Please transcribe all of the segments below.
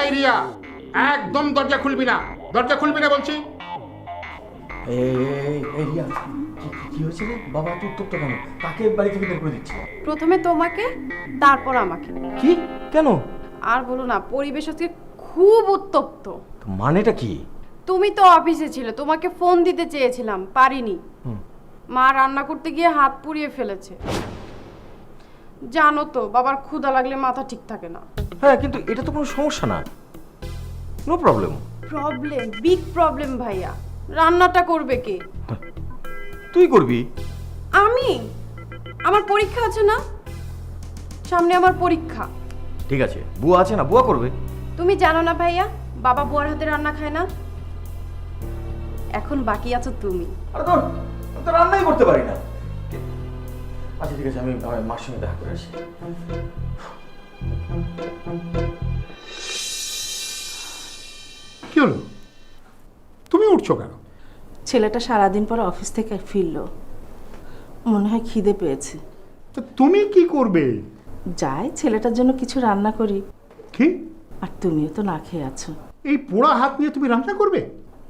এই রিয়া, একদম দরজা খুলবি না, দরজা খুলবি না বলছি। এই রিয়া, কি হয়েছে রে? বাবা এত উত্তপ্ত কেন? কাকে বাড়ি থেকে বের করে দিচ্ছে? প্রথমে তোমাকে, তারপর আমাকে। কি? কেন? আর বলো না, পরিবেশ আজকে খুব উত্তপ্ত। মানেটা কি? তুমি তো অফিসে ছিলে, তোমাকে ফোন দিতে চেয়েছিলাম, পারিনি। মা রান্না করতে গিয়ে হাত পুড়িয়ে ফেলেছে। জানো তো, বাবার ক্ষুধা লাগলে মাথা ঠিক থাকে না। হ্যাঁ, কিন্তু এটা তো কোনো সমস্যা না, no problem. Problem, big problem ভাইয়া। রান্নাটা করবে কে? তুই করবি? আমি? আমার পরীক্ষা আছে না, সামনে আমার পরীক্ষা। ঠিক আছে, বুয়া আছে না, বুয়া করবে। তুমি জানো না ভাইয়া, বাবা বুয়ার হাতে রান্না খায় না। এখন বাকি আছো তুমি। আরে তোর, আমি তো রান্নাই করতে পারি না। আচ্ছা ঠিক আছে, আমি মার সঙ্গে দেখা করে আসি। কি হলো, তুমি উঠছো কেন? ছেলেটা সারাদিন পর অফিস থেকে ফিরলো, মনে হয় খিদে পেয়েছে। তো তুমি কি করবে? যাই ছেলেটার জন্য কিছু রান্না করি। কি? আর তুমিও তো না খেয়ে আছো। এই পোড়া হাত নিয়ে তুমি রান্না করবে?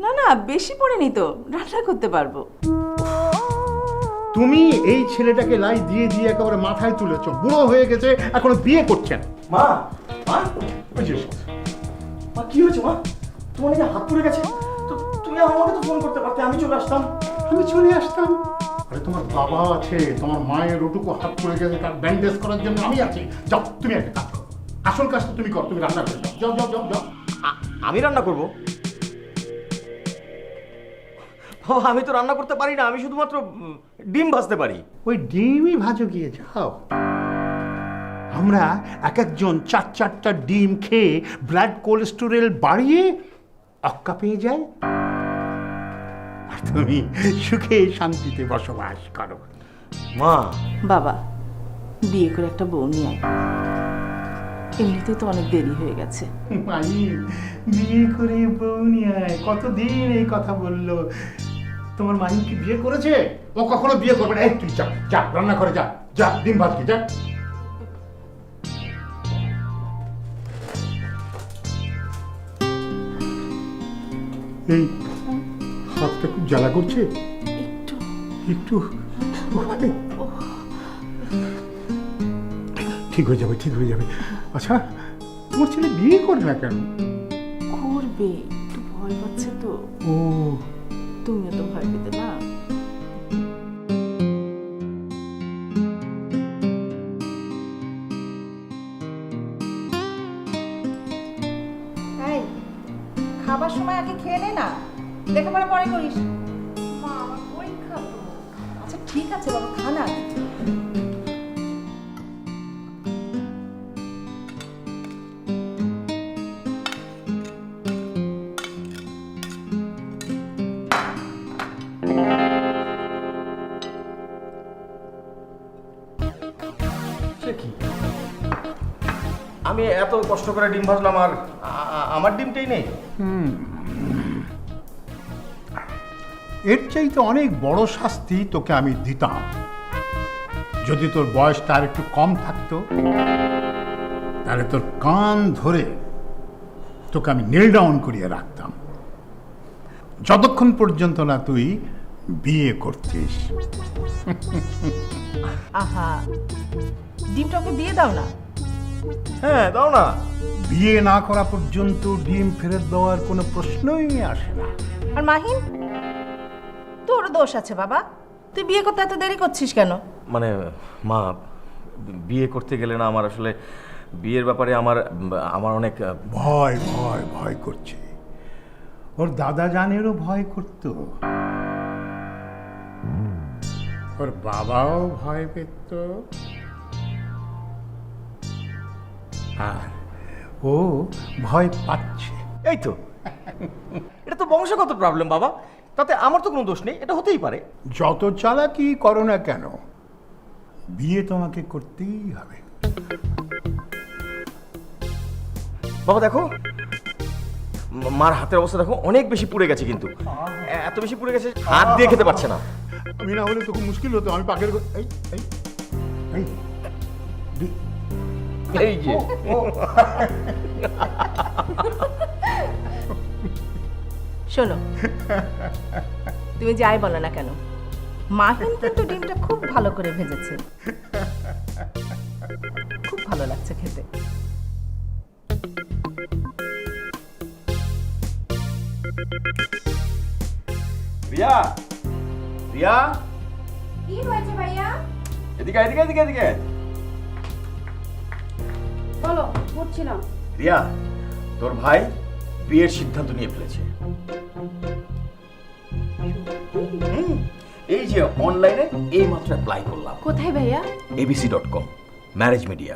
না না, বেশি পড়েনি তো, রান্না করতে পারবো। তুমি এই ছেলেটাকে লাই দিয়ে দিয়ে একেবারে মাথায় তুলেছো, বুড়ো হয়ে গেছে, এখনো বিয়ে করছেন। মা, মা, ওই যে, মা কি হয়েছে মা? তোমার নাকি হাত পুড়ে গেছে? তো তুমি আমাকে তো ফোন করতে পারতে, আমি চলে আসতাম। আমি চলে আসতাম। আরে তোমার বাবা আছে, তোমার মায়ের ওটুকু হাত পড়ে গেছে, তার ব্যান্ডেজ করার জন্য আমি আছি। যাও, তুমি একটা কাজ করো, আসল কাজটা তুমি করো, তুমি রান্না করে যাও, যাও যাও যাও। আমি রান্না করব? বাবা, আমি তো রান্না করতে পারি না, আমি শুধুমাত্র ডিম ভাজতে পারি। ওই ডিমই ভাজো গিয়ে, যাও। আমরা এক একজন চার চারটা ডিম খেয়ে ব্লাড কোলেস্টেরল বাড়িয়ে অক্কা পেয়ে যাই, আর তুমি সুখে শান্তিতে বসবাস করো। মা, বাবা, বিয়ে করে একটা বউ নিয়ে আয়, এমনিতেই তো অনেক দেরি হয়ে গেছে। মাই, বিয়ে করে বউ নিয়ে আয়, কতদিন এই কথা বললো। তোমার মাই কি বিয়ে করেছে? ও কখনো বিয়ে করবে না। এই তুই যা, যা রান্না করে, যা যা, ডিম ভাজ কি, যা। এই হাতটা খুব জ্বালা করছে একটু একটু। ঠিক হয়ে যাবে, ঠিক হয়ে যাবে। আচ্ছা, তোমার ছেলে বিয়ে করে না কেন? করবে, একটু ভয় পাচ্ছে তো। ও, তুমিও তো ভয় পেতে না। এই, খাবার সময় আগে খেয়ে নে না, লেখাপড়া পরে করিস। মা, আমার পরীক্ষা তো। আচ্ছা ঠিক আছে বাবা, খা না। সে কি? আমি এত কষ্ট করে ডিম ভাজলাম আর আমার ডিমটাই নেই। এর চাইতে অনেক বড় শাস্তি তোকে আমি দিতাম, যদি তোর বয়সটা আর একটু কম থাকতো। তাহলে তোর কান ধরে তোকে আমি নীল ডাউন করিয়ে রাখতাম, যতক্ষণ পর্যন্ত না তুই বিয়ে করতিস। আহা, ডিমটা ওকে দিয়ে দাও না। হ্যাঁ, দাও না। বিয়ে না করা পর্যন্ত ডিম ফেরত দেওয়ার কোনো প্রশ্নই আসে না। আর মাহিন, তোর দোষ আছে বাবা, তুই বিয়ে করতে এত দেরি করছিস কেন? মানে মা, বিয়ে করতে গেলে না আমার আসলে বিয়ের ব্যাপারে আমার অনেক ভয় ভয় ভয় করছে। ওর দাদা জানেরও ভয় করত, ওর বাবাও ভয় পেত, আর ও ভয় পাচ্ছে। এই তো, এটা তো বংশগত প্রবলেম বাবা, তাতে আমার তো কোনো দোষ নেই, এটা হতেই পারে। যত চালাকি করো না কেন, বিয়ে তোমাকে করতেই হবে। বাবা দেখো, মার হাতের অবস্থা দেখো, অনেক বেশি পুড়ে গেছে, কিন্তু এত বেশি পুড়ে গেছে হাত দিয়ে খেতে পারছে না। আমি না হলে তো খুব মুশকিল হতো। আমি পাকের এই এই এই এই যে শোনো, তুমি যাই বলো না কেন, মাহিন কিন্তু ডিমটা খুব ভালো করে ভেজেছে, খুব ভালো লাগছে খেতে। রিয়া, রিয়া, কি হয়েছে ভাইয়া? এদিকে এদিকে এদিকে এদিকে। বলো, বুঝছিলাম। রিয়া, তোর ভাই বিয়ের সিদ্ধান্ত নিয়ে ফেলেছে। এই যে অনলাইনে এই মাত্র অ্যাপ্লাই করলাম। কোথায় ভাইয়া? abc.com, marriage media.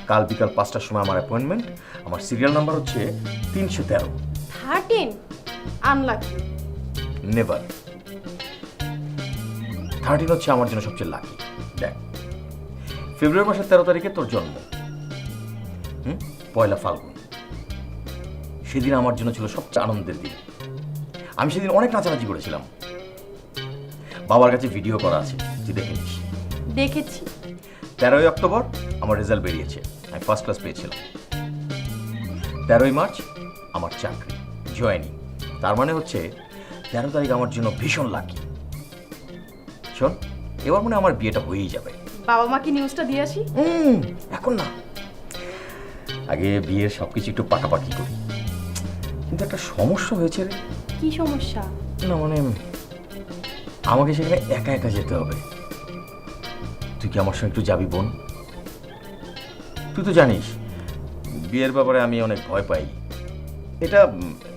কাল বিকাল 5টার সময় আমার অ্যাপয়েন্টমেন্ট। আমার সিরিয়াল নাম্বার হচ্ছে 313। 13? আনলাকি। নেভার। 13 হচ্ছে আমার জন্য সবচেয়ে লাকি। দেখ, ফেব্রুয়ারি মাসের 13 তারিখে তোর জন্ম, পয়লা ফাল্গুন। সেদিন আমার জন্য ছিল সবচেয়ে আনন্দের দিন। আমি সেদিন অনেক নাচানাচি করেছিলাম। বাবার কাছে ভিডিও করা আছে, তুই দেখে নিস। দেখেছি। 13 অক্টোবর আমার রেজাল্ট বেরিয়েছে, আমি ফার্স্ট ক্লাস পেয়েছিলাম। 13 মার্চ আমার চাকরি জয়েনিং। তার মানে হচ্ছে 13 তারিখ আমার জন্য ভীষণ লাকি। শোন, এবার মনে হয় আমার বিয়েটা হয়েই যাবে। বাবা মা কি নিউজটা দিয়ে আসি? এখন না, আগে বিয়ের সবকিছু একটু পাকাপাকি করি। কিন্তু একটা সমস্যা হয়েছে রে। কি সমস্যা? না মানে আমাকে সেখানে একা একা যেতে হবে। তুই কি আমার সঙ্গে একটু যাবি বোন? তুই তো জানিস বিয়ের ব্যাপারে আমি অনেক ভয় পাই। এটা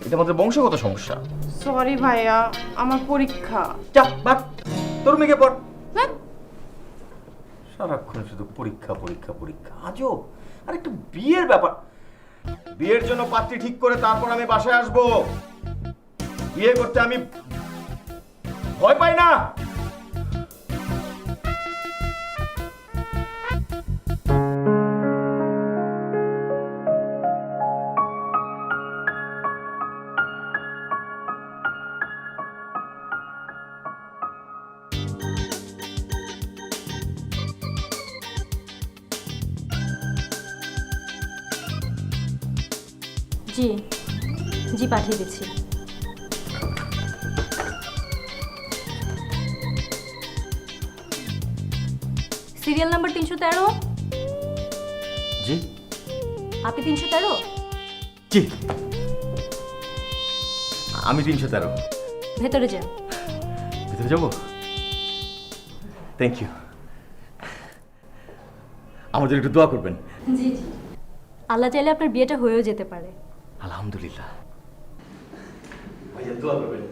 এটা আমাদের বংশগত সমস্যা। সরি ভাইয়া, আমার পরীক্ষা। চাপ বাট, তোর মেয়েকে পড়। হ্যাঁ? সারাক্ষণ শুধু পরীক্ষা পরীক্ষা পরীক্ষা। আজও আর একটু বিয়ের ব্যাপার। বিয়ের জন্য পাত্রী ঠিক করে তারপর আমি বাসায় আসবো। বিয়ে করতে আমি ভয় পাই না। জি জি পাঠিয়ে দিচ্ছি। Serial number 313। জি আপনি 313? জি, আমি 313। ভেতরে যান। ভিতরে যাবো? Thank you. আমাদের একটু দোয়া করবেন। জি জি, আল্লাহ চাইলে আপনার বিয়েটা হয়েও যেতে পারে। আলহামদুলিল্লাহ। ভাইয়া দোয়া করবেন।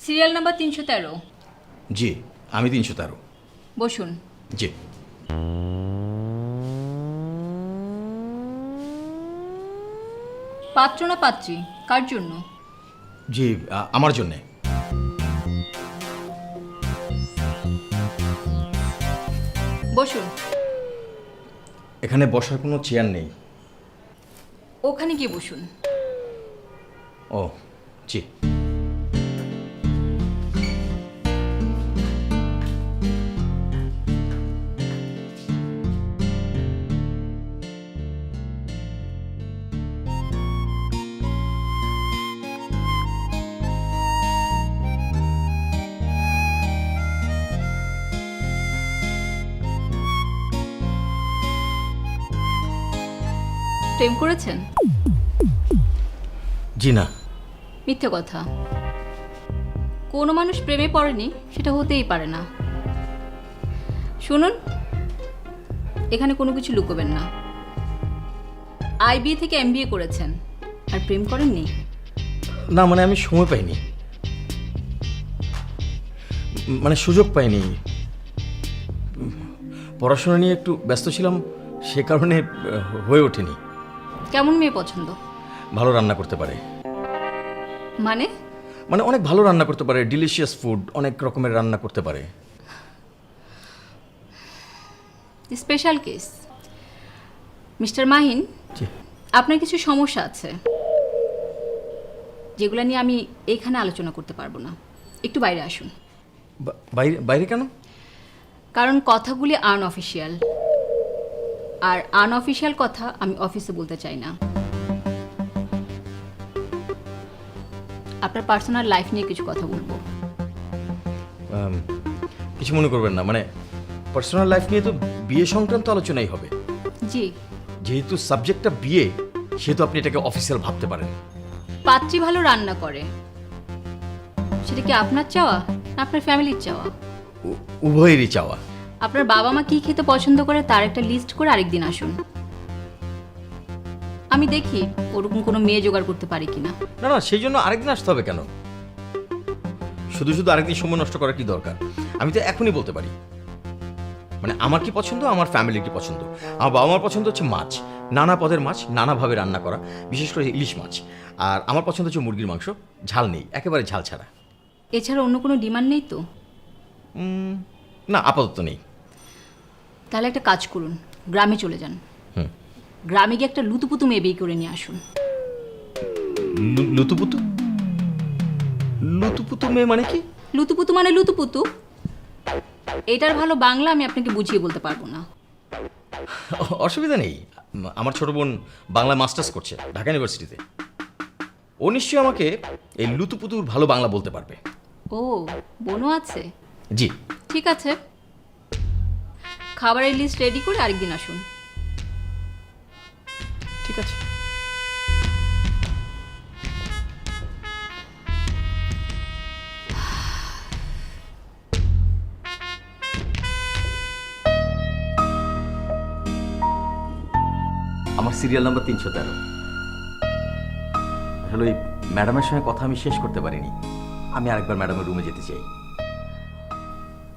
Serial number 313। জি, আমি 313। বসুন। জি। পাত্র না পাত্রী, কার জন্য? জি, আমার জন্যে। বসুন। এখানে বসার কোনো চেয়ার নেই। ওখানে গিয়ে বসুন। ও জি। প্রেম করেছেন? জি না। মিথ্যে কথা। কোনো মানুষ প্রেমে পড়েনি সেটা হতেই পারে না। শুনুন, এখানে কোনো কিছু লুকোবেন না। IBA থেকে MBA করেছেন আর প্রেম করেননি? না মানে আমি সময় পাইনি, মানে সুযোগ পাইনি। পড়াশোনা নিয়ে একটু ব্যস্ত ছিলাম, সে কারণে হয়ে ওঠেনি। কেমন মেয়ে পছন্দ? ভালো রান্না করতে পারে। মানে মানে অনেক ভালো রান্না করতে পারে, ডিলিশিয়াস ফুড, অনেক রকমের রান্না করতে পারে। Special case. মিস্টার মাহিন, জি। আপনার কিছু সমস্যা আছে যেগুলো নিয়ে আমি এখানে আলোচনা করতে পারবো না। একটু বাইরে আসুন। বাইরে বাইরে কেন? কারণ কথাগুলি আনঅফিশিয়াল, আর আনঅফিশিয়াল কথা আমি অফিসে বলতে চাই না। আপনার পার্সোনাল লাইফ নিয়ে কিছু কথা বলবো। কিছু মনে করবেন না, মানে পার্সোনাল লাইফ নিয়ে তো বিয়ে সংক্রান্ত আলোচনাই হবে। জি। যেহেতু সাবজেক্টটা বিয়ে, সেহেতু আপনি এটাকে অফিসিয়াল ভাবতে পারেন। পাত্রী ভালো রান্না করে, সেটা কি আপনার চাওয়া না আপনার ফ্যামিলির চাওয়া? উভয়েরই চাওয়া। আপনার বাবা মা কি খেতে পছন্দ করে তার একটা লিস্ট করে আরেকদিন আসুন, আমি দেখি ওরকম কোনো মেয়ে জোগাড় করতে পারি কিনা। না না, সেই জন্য আরেকদিন আসতে হবে কেন? শুধু শুধু আরেকদিন সময় নষ্ট করার কি দরকার? আমি তো এখনই বলতে পারি, মানে আমার কি পছন্দ, আমার ফ্যামিলির কি পছন্দ। আমার বাবা মার পছন্দ হচ্ছে মাছ, নানা পদের মাছ, নানাভাবে রান্না করা, বিশেষ করে ইলিশ মাছ। আর আমার পছন্দ হচ্ছে মুরগির মাংস, ঝাল নেই, একেবারে ঝাল ছাড়া। এছাড়া অন্য কোনো ডিমান্ড নেই তো? না, আপাতত নেই। তাহলে একটা কাজ করুন, গ্রামে চলে যান। গ্রামে গিয়ে একটা লুতুপুতু মেয়ে বিয়ে করে নিয়ে আসুন। লুতুপুতু? লুতুপুতু মেয়ে মানে কি? লুতুপুতু মানে লুতুপুতু, এটার ভালো বাংলা আমি আপনাকে বুঝিয়ে বলতে পারবো না। অসুবিধা নেই, আমার ছোট বোন বাংলা মাস্টার্স করছে ঢাকা ইউনিভার্সিটিতে। ও নিশ্চয়ই আমাকে এই লুতুপুতুর ভালো বাংলা বলতে পারবে। ও, বোনও আছে? জি। ঠিক আছে, খাবারের লিস্ট রেডি করে আরেকদিন আসুন। ঠিক আছে। আমার সিরিয়াল নাম্বার 313। আসলে ওই ম্যাডামের সঙ্গে কথা আমি শেষ করতে পারিনি। আমি আরেকবার ম্যাডামের রুমে যেতে চাই।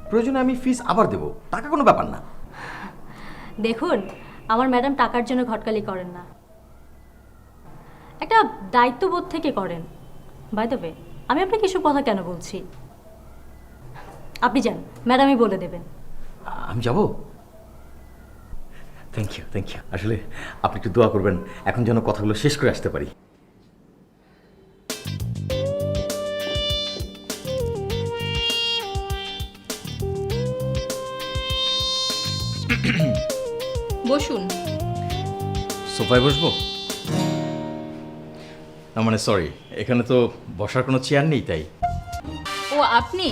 প্রয়োজনে আমি ফিস আবার দেব, টাকা কোনো ব্যাপার না। দেখুন, আমার ম্যাডাম টাকার জন্য ঘটকালি করেন না, একটা দায়িত্ববোধ থেকে করেন। বাই দ্য ওয়ে, আমি আপনাকে এসব কথা কেন বলছি? আপনি যান, ম্যাডামই বলে দেবেন। আমি যাব? Thank you, thank you. আসলে আপনি একটু দোয়া করবেন এখন যেন কথাগুলো শেষ করে আসতে পারি। বসুন। সোফায় বসবো? না মানে সরি, এখানে তো বসার কোনো চেয়ার নেই, তাই। ও আপনি?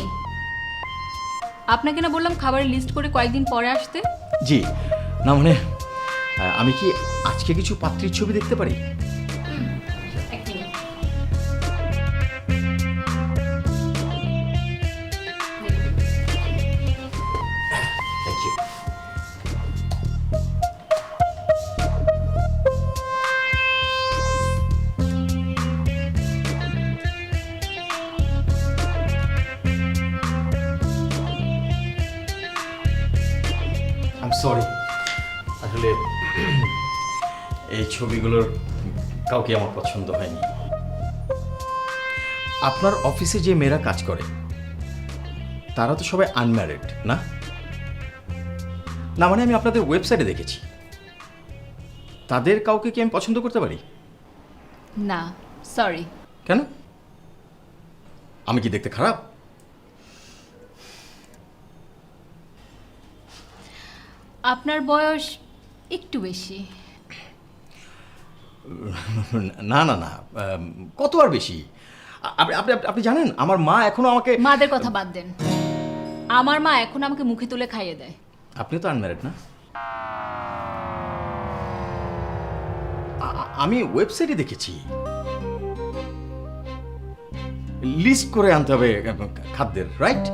আপনাকে না বললাম খাবারের লিস্ট করে কয়েকদিন পরে আসতে? জি। না মানে আমি কি আজকে কিছু পাত্রীর ছবি দেখতে পারি? এক মিনিট। Thank you. I am sorry, আসলে এই ছবিগুলোর কাউকে আমার পছন্দ হয়নি। আপনার অফিসে যে মেয়েরা কাজ করে তারা তো সবাই আনম্যারিড, না? না মানে আমি আপনাদের ওয়েবসাইটে দেখেছি, তাদের কাউকে কি আমি পছন্দ করতে পারি? না, সরি। কেন? আমি কি দেখতে খারাপ? আপনার বয়স একটু বেশি। না না না, কত আর বেশি? আপনি আপনি আপনি জানেন আমার মা এখনো আমাকে। মাদের কথা বাদ দেন, আমার মা এখন আমাকে মুখে তুলে খাইয়ে দেয়। আপনি তো আনম্যারিড, না? আমি ওয়েবসাইটে দেখেছি লিস্ট করে আনতে হবে খাদ্যের, রাইট?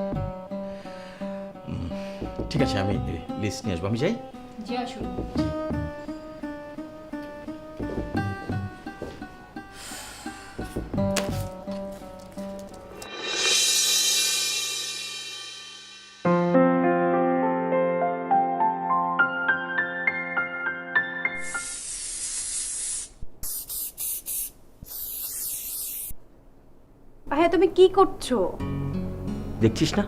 ঠিক আছে, আমি লিস্ট নিয়ে আসবো। আমি যাই। জি, আসুন। তুমি কি করছো? দেখছিস না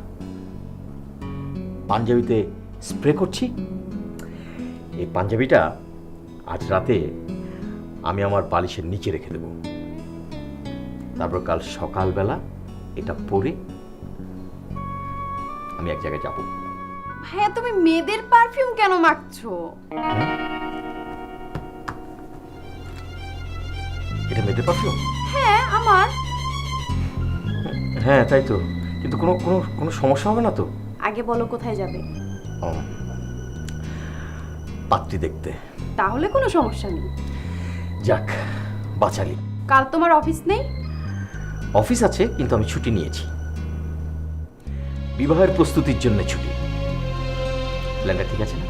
পাঞ্জাবিতে স্প্রে করছি। এই পাঞ্জাবিটা আজ রাতে আমি আমার বালিশের নিচে রেখে দেব, তারপর কাল সকালবেলা এটা পরে আমি এক জায়গায় যাব। ভাইয়া তুমি মেয়েদের পারফিউম কেন মাখছো? এটা মেয়েদের পারফিউম? হ্যাঁ আমার। হ্যাঁ তাই তো, কিন্তু কোনো কোনো কোনো সমস্যা হবে না তো? আগে বলো কোথায় যাবে? ও, পাত্রী দেখতে। তাহলে কোনো সমস্যা নেই। যাক বাঁচালি। কাল তোমার অফিস নেই? অফিস আছে, কিন্তু আমি ছুটি নিয়েছি, বিবাহের প্রস্তুতির জন্য ছুটি। প্ল্যানটা ঠিক আছে না?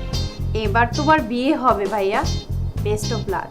এবার তোমার বিয়ে হবে ভাইয়া, বেস্ট অফ লাক।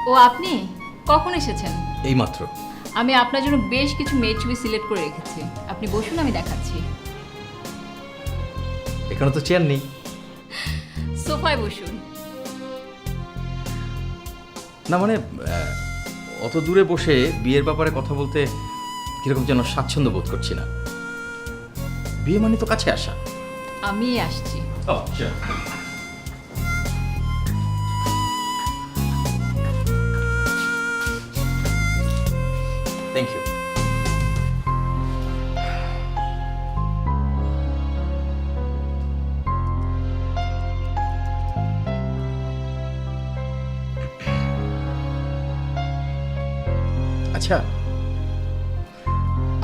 ও আপনি কখন এসেছেন? এইমাত্র। আমি আপনার জন্য বেশ কিছু মেয়ের ছবি সিলেক্ট করে রেখেছি, আপনি বসুন, আমি দেখাচ্ছি। এখানে তো চেয়ার নেই। সোফায় বসুন। না মানে অত দূরে বসে বিয়ের ব্যাপারে কথা বলতে কিরকম যেন স্বাচ্ছন্দ্য বোধ করছি না। বিয়ে মানে তো কাছে আসা। আমি আসছি। Thank you. আচ্ছা,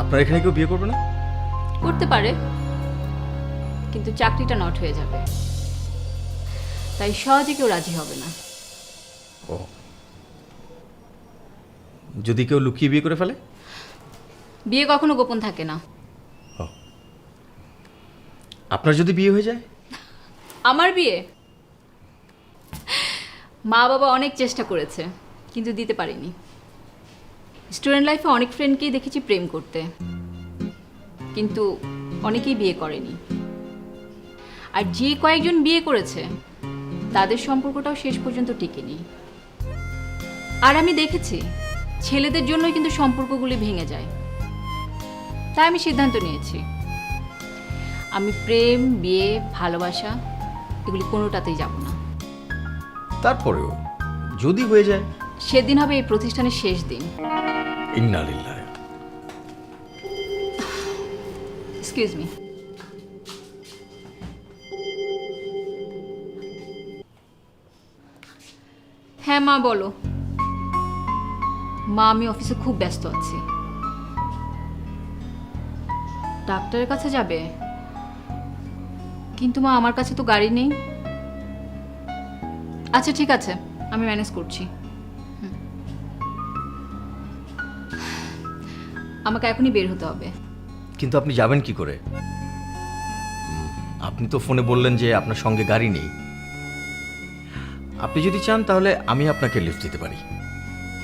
আপনার এখানে কেউ বিয়ে করবে না? করতে পারে, কিন্তু চাকরিটা নট হয়ে যাবে, তাই সহজে কেউ রাজি হবে না। ও, যদি কেউ লুকিয়ে বিয়ে করে ফেলে? বিয়ে কখনো গোপন থাকে না। আপনার যদি বিয়ে হয়ে যায়? আমার বিয়ে? মা বাবা অনেক চেষ্টা করেছে, কিন্তু দিতে পারিনি। স্টুডেন্ট লাইফে অনেক ফ্রেন্ডকেই দেখেছি প্রেম করতে, কিন্তু অনেকেই বিয়ে করেনি। আর যে কয়েকজন বিয়ে করেছে তাদের সম্পর্কটাও শেষ পর্যন্ত টিকেনি। আর আমি দেখেছি ছেলেদের জন্যই কিন্তু সম্পর্কগুলি ভেঙে যায়। তাই আমি সিদ্ধান্ত নিয়েছি আমি প্রেম, বিয়ে, ভালোবাসা এগুলি কোনোটাতেই যাব না। তারপরেও যদি হয়ে যায়? সেদিন হবে এই প্রতিষ্ঠানের শেষ দিন। ইন্না লিল্লাহ। Excuse me. হ্যাঁ মা বলো। মা আমি অফিসে খুব ব্যস্ত আছি। ডাক্তারের কাছে যাবে? কিন্তু মা আমার কাছে তো গাড়ি নেই। আচ্ছা ঠিক আছে, আমি ম্যানেজ করছি। আমাকে এখনই বের হতে হবে। কিন্তু আপনি যাবেন কি করে? আপনি তো ফোনে বললেন যে আপনার সঙ্গে গাড়ি নেই। আপনি যদি চান তাহলে আমি আপনাকে লিফট দিতে পারি।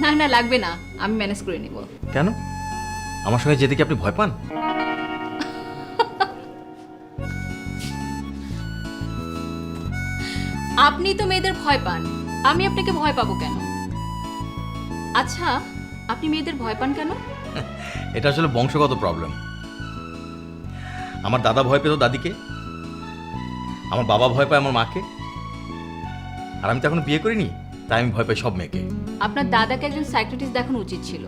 না না লাগবে না, আমি ম্যানেজ করে নিব। কেন? আমার সঙ্গে যেতে কি আপনি ভয় পান? আপনি তো মেয়েদের ভয় পান, আমি আপনাকে ভয় পাবো কেন? আচ্ছা আপনি মেয়েদের ভয় পান কেন? এটা আসলে বংশগত প্রবলেম। আমার দাদা ভয় পেত দাদিকে, আমার বাবা ভয় পায় আমার মাকে, আর আমি তো এখনো বিয়ে করিনি, তাই আমি ভয় পাই সব মেয়েকে। আপনার দাদাকে একজন সাইকিয়াট্রিস্ট দেখানো উচিত ছিল,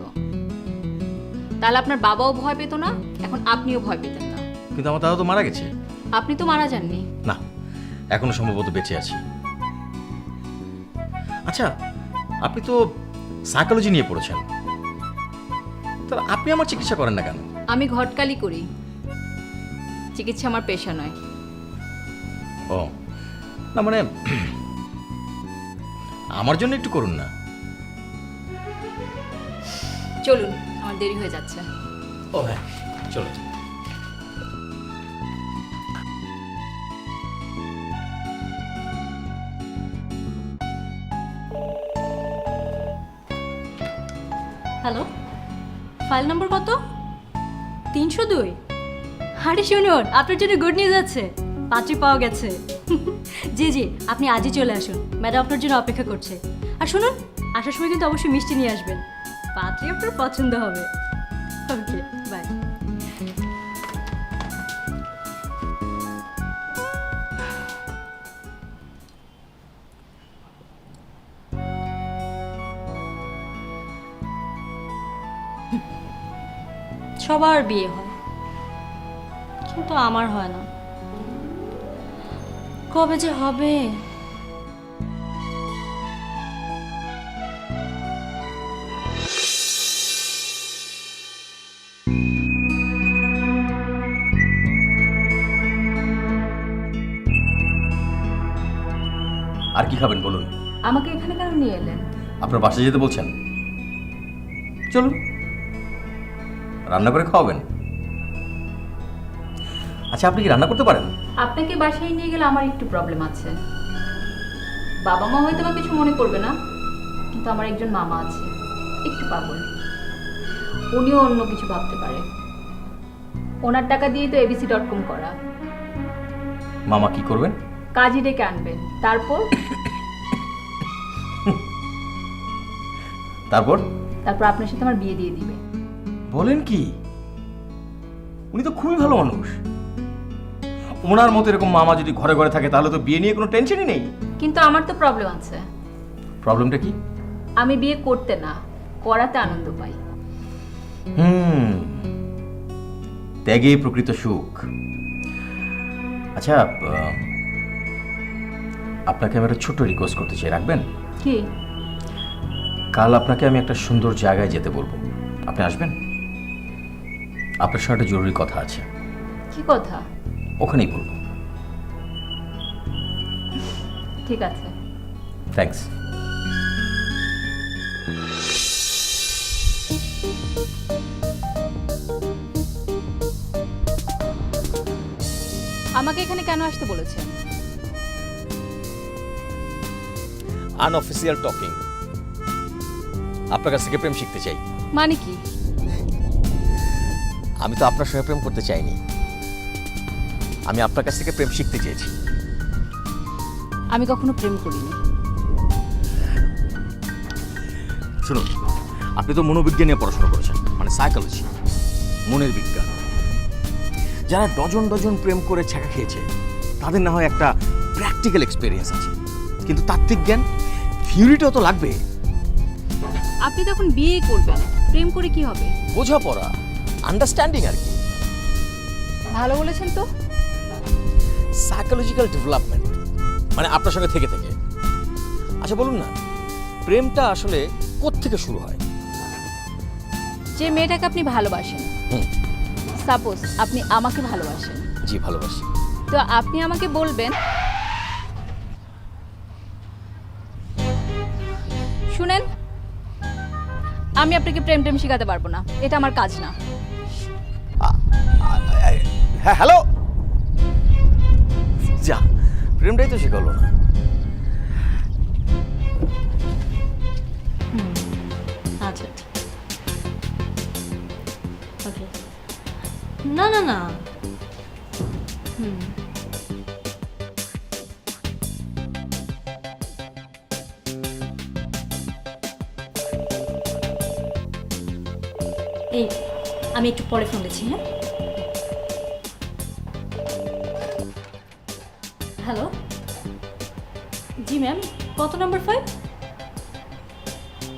তাহলে আপনার বাবাও ভয় পেত না, এখন আপনিও ভয় পেতেন না। কিন্তু আমার দাদা তো মারা গেছে। আপনি তো মারা যাননি। না, এখনো সম্ভবত বেঁচে আছি। আচ্ছা, আপনি তো সাইকোলজি নিয়ে পড়েছেন, তাহলে আপনি আমার চিকিৎসা করেন না কেন? আমি ঘটকালি করি, চিকিৎসা আমার পেশা নয়। ও না, মানে আমার জন্য একটু করুন না। চলুন, আমার দেরি হয়ে যাচ্ছে। ও হ্যাঁ, চলো। হ্যালো, ফাইল নম্বর কত? 302। আরে শুনুন, আপনার জন্য গুড নিউজ আছে, পাত্রী পাওয়া গেছে। জি জি, আপনি আজই চলে আসুন, ম্যাডাম আপনার জন্য অপেক্ষা করছে। আর শুনুন, আসার সময় কিন্তু অবশ্যই মিষ্টি নিয়ে আসবেন, পাত্রী আপনার পছন্দ হবে। ওকে, বাই। সবার বিয়ে হয়, কিন্তু আমার হয় না। কবে যে হবে? আর কি খাবেন বলুন? আমাকে এখানে কেন নিয়ে এলেন? আপনার বাসায় যেতে বলছেন, চলুন রান্না করে খাওয়াবেন। আচ্ছা, আপনি কি রান্না করতে পারেন? আপনাকে বাসায় নিয়ে গেলে আমার একটু প্রবলেম আছে। বাবা মা হয়তো বা কিছু মনে করবে না, কিন্তু আমার একজন মামা আছে, একটু পাগল। উনিও অন্য কিছু ভাবতে পারে। ওনার টাকা দিয়ে তো abc.com করা। মামা কি করবেন? কাজী ডেকে আনবেন, তারপর তারপর তারপর আপনার সাথে আমার বিয়ে দিয়ে দিবে। বলেন কি? উনি তো খুবই ভালো মানুষ। ওনার মতো এরকম মামা যদি ঘরে ঘরে থাকে তাহলে তো বিয়ে নিয়ে কোনো টেনশনই নেই। কিন্তু আমার তো প্রবলেম আছে। প্রবলেমটা কি? আমি বিয়ে করতে না, করাতে আনন্দ পাই। ত্যাগে প্রকৃত সুখ। আচ্ছা, আপনাকে আমি একটা ছোট্ট রিকোয়েস্ট করতে চাই, রাখবেন? কি? কাল আপনাকে আমি একটা সুন্দর জায়গায় যেতে বলবো, আপনি আসবেন? আপনার সাথে একটা জরুরি কথা আছে। কি কথা? ওখানেই বলবো। ঠিক আছে। থ্যাঙ্কস। আমাকে এখানে কেন আসতে বলেছেন? Unofficial talking. আপনার কাছ থেকে প্রেম শিখতে চাই। মানে কি? আমি তো আপনার সঙ্গে প্রেম করতে চাইনি, আমি আপনার কাছ থেকে প্রেম শিখতে চেয়েছি। আমি কখনো প্রেম করিনি। শুনুন, আপনি তো মনোবিজ্ঞান নিয়ে পড়াশোনা করেছেন, মানে সাইকোলজি, মনের বিজ্ঞান। যারা ডজন ডজন প্রেম করে ছ্যাঁকা খেয়েছে তাদের না হয় একটা প্র্যাকটিক্যাল এক্সপিরিয়েন্স আছে, কিন্তু তাত্ত্বিক জ্ঞান, থিওরিটাও তো লাগবে। আপনি তখন বিয়ে করবেন, প্রেম করে কি হবে? বোঝাপড়া, আন্ডারস্ট্যান্ডিং আর কি। ভালো বলেছেন তো। সাইকোলজিক্যাল ডেভেলপমেন্ট, মানে আপনার সঙ্গে থেকে থেকে। আচ্ছা বলুন না, প্রেমটা আসলে কোত্থেকে শুরু হয়? যে মেয়েটাকে আপনি ভালোবাসেন, হুম। সাপোজ আপনি আমাকে ভালোবাসেন, জি, ভালোবাসি। তো আপনি আমাকে বলবেন, শুনেন, আমি আপনাকে প্রেম টেম শেখাতে পারবো না, এটা আমার কাজ না। হ্যাঁ, হ্যালো। যা, প্রেমটাই তো শেখালো না। আচ্ছা, ওকে। না না না, এই আমি একটু পরে ফোন দিচ্ছি। হ্যাঁ, হ্যালো, জি ম্যাম, কত নাম্বার ফাইল?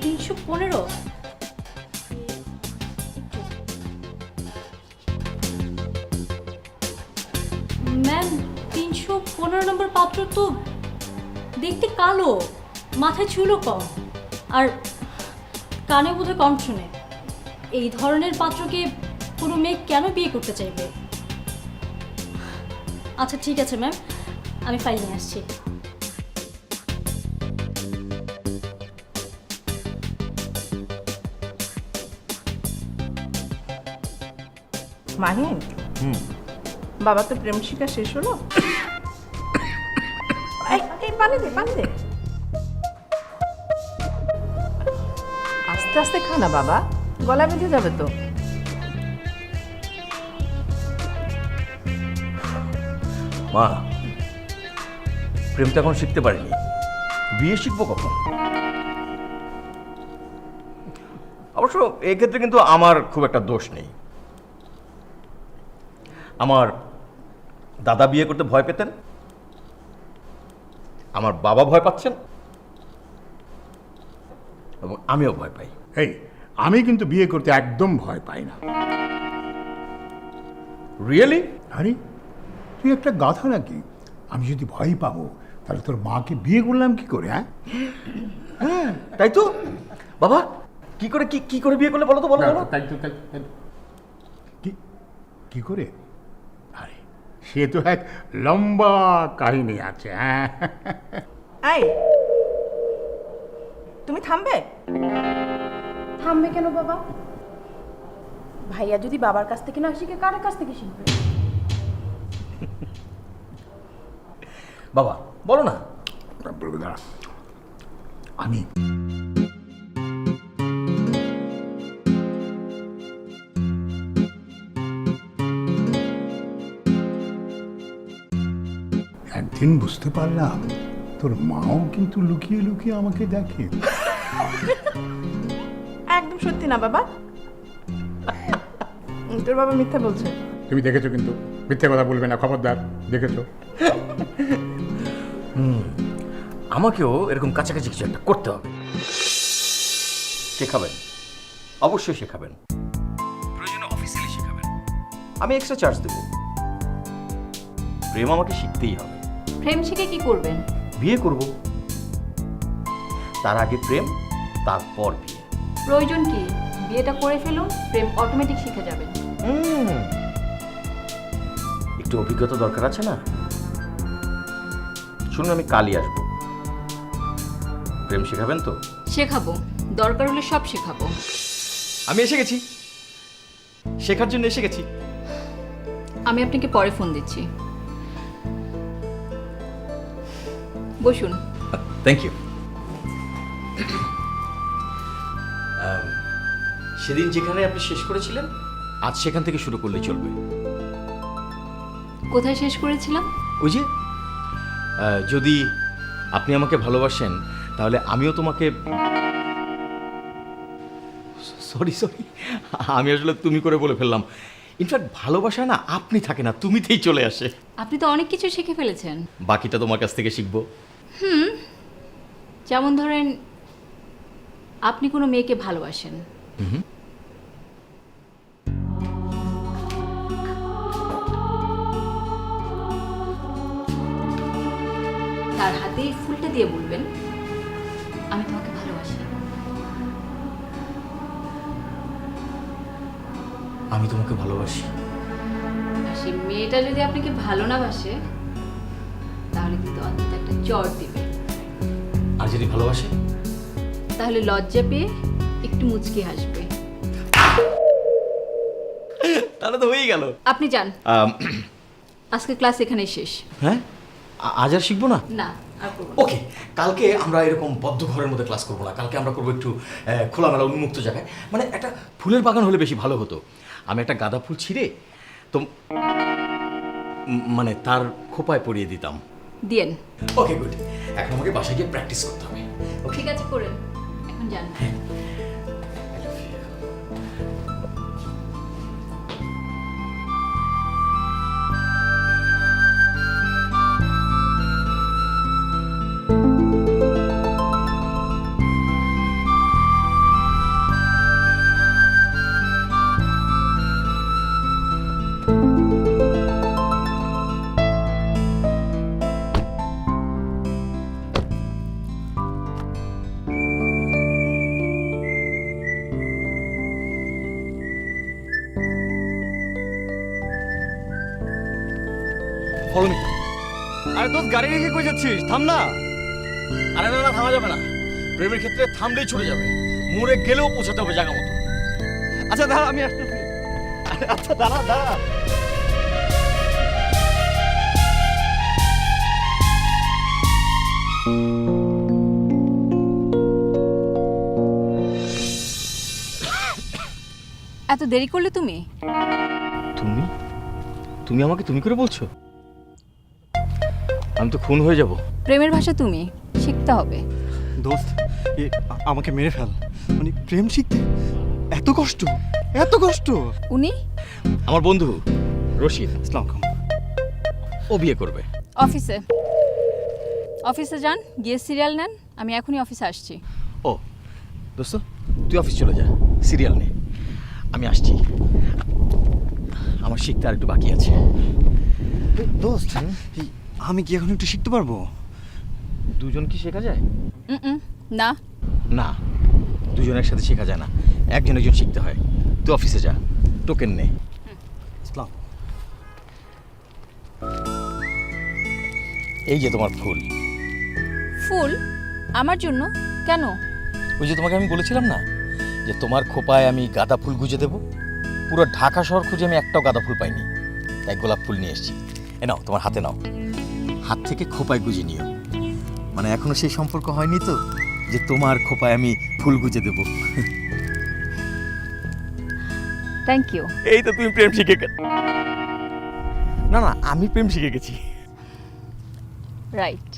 315। ম্যাম, 315 নম্বর পাত্র তো দেখতে কালো, মাথায় চুলও কম, আর কানে বোধহয় কম শুনে। এই ধরনের পাত্রকে কোনো মেয়ে কেন বিয়ে করতে চাইবে? আচ্ছা ঠিক আছে ম্যাম, আমি ফাইল নিয়ে আসছি। মাহিন, বাবা তো প্রেম শিক্ষা শেষ হলো? এই পানি দে, পানি দে। আস্তে আস্তে খা না বাবা, গলা বেঁধে যাবে তো। মা, প্রেমটা এখন শিখতে পারিনি, বিয়ে শিখবো কখন? অবশ্য এক্ষেত্রে কিন্তু আমার খুব একটা দোষ নেই। আমার দাদা বিয়ে করতে ভয় পেতেন, আমার বাবা ভয় পাচ্ছেন, এবং আমিও ভয় পাই। এই, আমি কিন্তু বিয়ে করতে একদম ভয় পাই না। রিয়েলি? আরে তুই একটা গাধা নাকি? আমি যদি ভয় পাবো তাহলে তোর মাকে বিয়ে করলাম কি করে? হ্যাঁ, হ্যাঁ, তাই তো। বাবা, কি করে কি করে বিয়ে করলে বলো তো, বলো বলো। তাই তো, কি করে? আরে সে তো এক লম্বা কাহিনী আছে। হ্যাঁ, এই, তুমি থামবে? থামবে কেন বাবা? ভাইয়া যদি বাবার কাছ থেকে না শিখে কার কাছ থেকে শিখবে? বাবা বলো না। দাঁড়া, আমি একদিন বুঝতে পারলাম তোর মাও কিন্তু লুকিয়ে লুকিয়ে আমাকে দেখে। একদম সত্যি না বাবা, তোর বাবা মিথ্যা বলছে। তুমি দেখেছো কিন্তু, মিথ্যে কথা বলবে না, খবরদার। দেখেছো? আমাকেও এরকম কাছাকাছি কিছু একটা করতে হবে। শেখাবেন, অবশ্যই শেখাবেন, প্রয়োজনে অফিসিয়ালি শেখাবেন, আমি এক্সট্রা চার্জ দেব। প্রেম আমাকে শিখতেই হবে। প্রেম শিখে কি করবেন? বিয়ে করব, তার আগে প্রেম, তারপর বিয়ে। প্রয়োজন কি? বিয়েটা করে ফেলুন, প্রেম অটোমেটিক শিখে যাবেন। একটু অভিজ্ঞতা দরকার আছে না? শুনুন, আমি কালই আসবো। প্রেম শেখাবেন তো? শেখাবো, দরকার হলে সব শেখাবো। আমি এসে গেছি, শেখার জন্য এসে গেছি। আমি আপনাকে পরে ফোন দিচ্ছি। বসুন। Thank you. সেদিন যেখানে আপনি শেষ করেছিলেন, আজ সেখান থেকে শুরু করলে চলবে। কোথায় শেষ করেছিলাম? ওই যে, যদি আপনি আমাকে ভালোবাসেন তাহলে আমিও তোমাকে। সরি, আমি আসলে তুমি করে বলে ফেললাম। ইনফ্যাক্ট ভালোবাসা না আপনি থাকে না, তুমিতেই চলে আসে। আপনি তো অনেক কিছু শিখে ফেলেছেন। বাকিটা তোমার কাছ থেকে শিখবো। যেমন ধরেন, আপনি কোনো মেয়েকে ভালোবাসেন, তার হাতে এই ফুলটা দিয়ে বলবেন, আমি তোমাকে ভালোবাসি। আমি তোমাকে ভালোবাসি। আর সেই মেয়েটা যদি আপনাকে ভালো না বাসে, তাহলে কিন্তু অন্তত একটা চড় দিবে। আর যদি ভালোবাসে? তাহলে লজ্জা পেয়ে একটু মুচকি হাসবে। তাহলে তো হয়েই গেল। আপনি যান, আজকে ক্লাস এখানেই শেষ। হ্যাঁ, আজ আর শিখবো না? না, আর করবো না। ওকে, কালকে আমরা এরকম বদ্ধ ঘরের মধ্যে ক্লাস করবো না। কালকে আমরা করবো একটু খোলামেলা উন্মুক্ত জায়গায়, মানে একটা ফুলের বাগান হলে বেশি ভালো হতো। আমি একটা গাঁদা ফুল ছিঁড়ে তো মানে তার খোপায় পরিয়ে দিতাম। দিয়েন। ওকে, গুড। এখন আমাকে বাসায় গিয়ে প্র্যাকটিস করতে হবে। ঠিক আছে, করেন। এখন যান। Follow me. আরে তোর গাড়ি রেখে কই যাচ্ছিস? থাম না। আরে না, থামা যাবে না। প্রেমের ক্ষেত্রে থামলেই ছুটে যাবে, মোড়ে গেলেও পৌঁছাতে হবে জায়গা মতো। আচ্ছা দাঁড়া, আমি আসতেছি। আচ্ছা দাঁড়া দাঁড়া। এত দেরি করলে তুমি? তুমি তুমি আমাকে তুমি করে বলছো? আমি তো খুন হয়ে যাব। প্রেমের ভাষা তুমি শিখতে হবে। দোস্ত আমাকে মেরে ফেল, মানে প্রেম শিখতে এত কষ্ট, এত কষ্ট। উনি আমার বন্ধু রশিদ, আসসালামু আলাইকুম। ও বিয়ে করবে। অফিসে অফিসে যান, গিয়ে সিরিয়াল নেন। আমি এখনই অফিসে আসছি। ও দোস্ত তুই অফিস চলে যা, সিরিয়াল নে, আমি আসছি। আমার শিখতে আর একটু বাকি আছে। দোস্ত আমি কি এখন একটু শিখতে পারবো? দুজন কি শেখা যায়? না, না, দুজন একসাথে শেখা যায় না, একজন একজন শিখতে হয়। তুই অফিসে যা, টোকেন নে। আসসালাম। এই যে তোমার ফুল। ফুল আমার জন্য? কেন? ওই যে তোমাকে আমি বলেছিলাম না যে তোমার খোপায় আমি গাঁদা ফুল গুজে দেব। পুরো ঢাকা শহর খুঁজে আমি একটাও গাঁদা ফুল পাইনি, তাই গোলাপ ফুল নিয়ে এসেছি। এ নাও, তোমার হাতে নাও, হাত থেকে খোপায় গুজে নিও। মানে এখনো সেই সম্পর্ক হয়নি তো যে তোমার খোপায় আমি ফুল গুজে দেব। Thank you. এই তো তুমি প্রেম শিখে না না, আমি প্রেম শিখে গেছি। রাইট।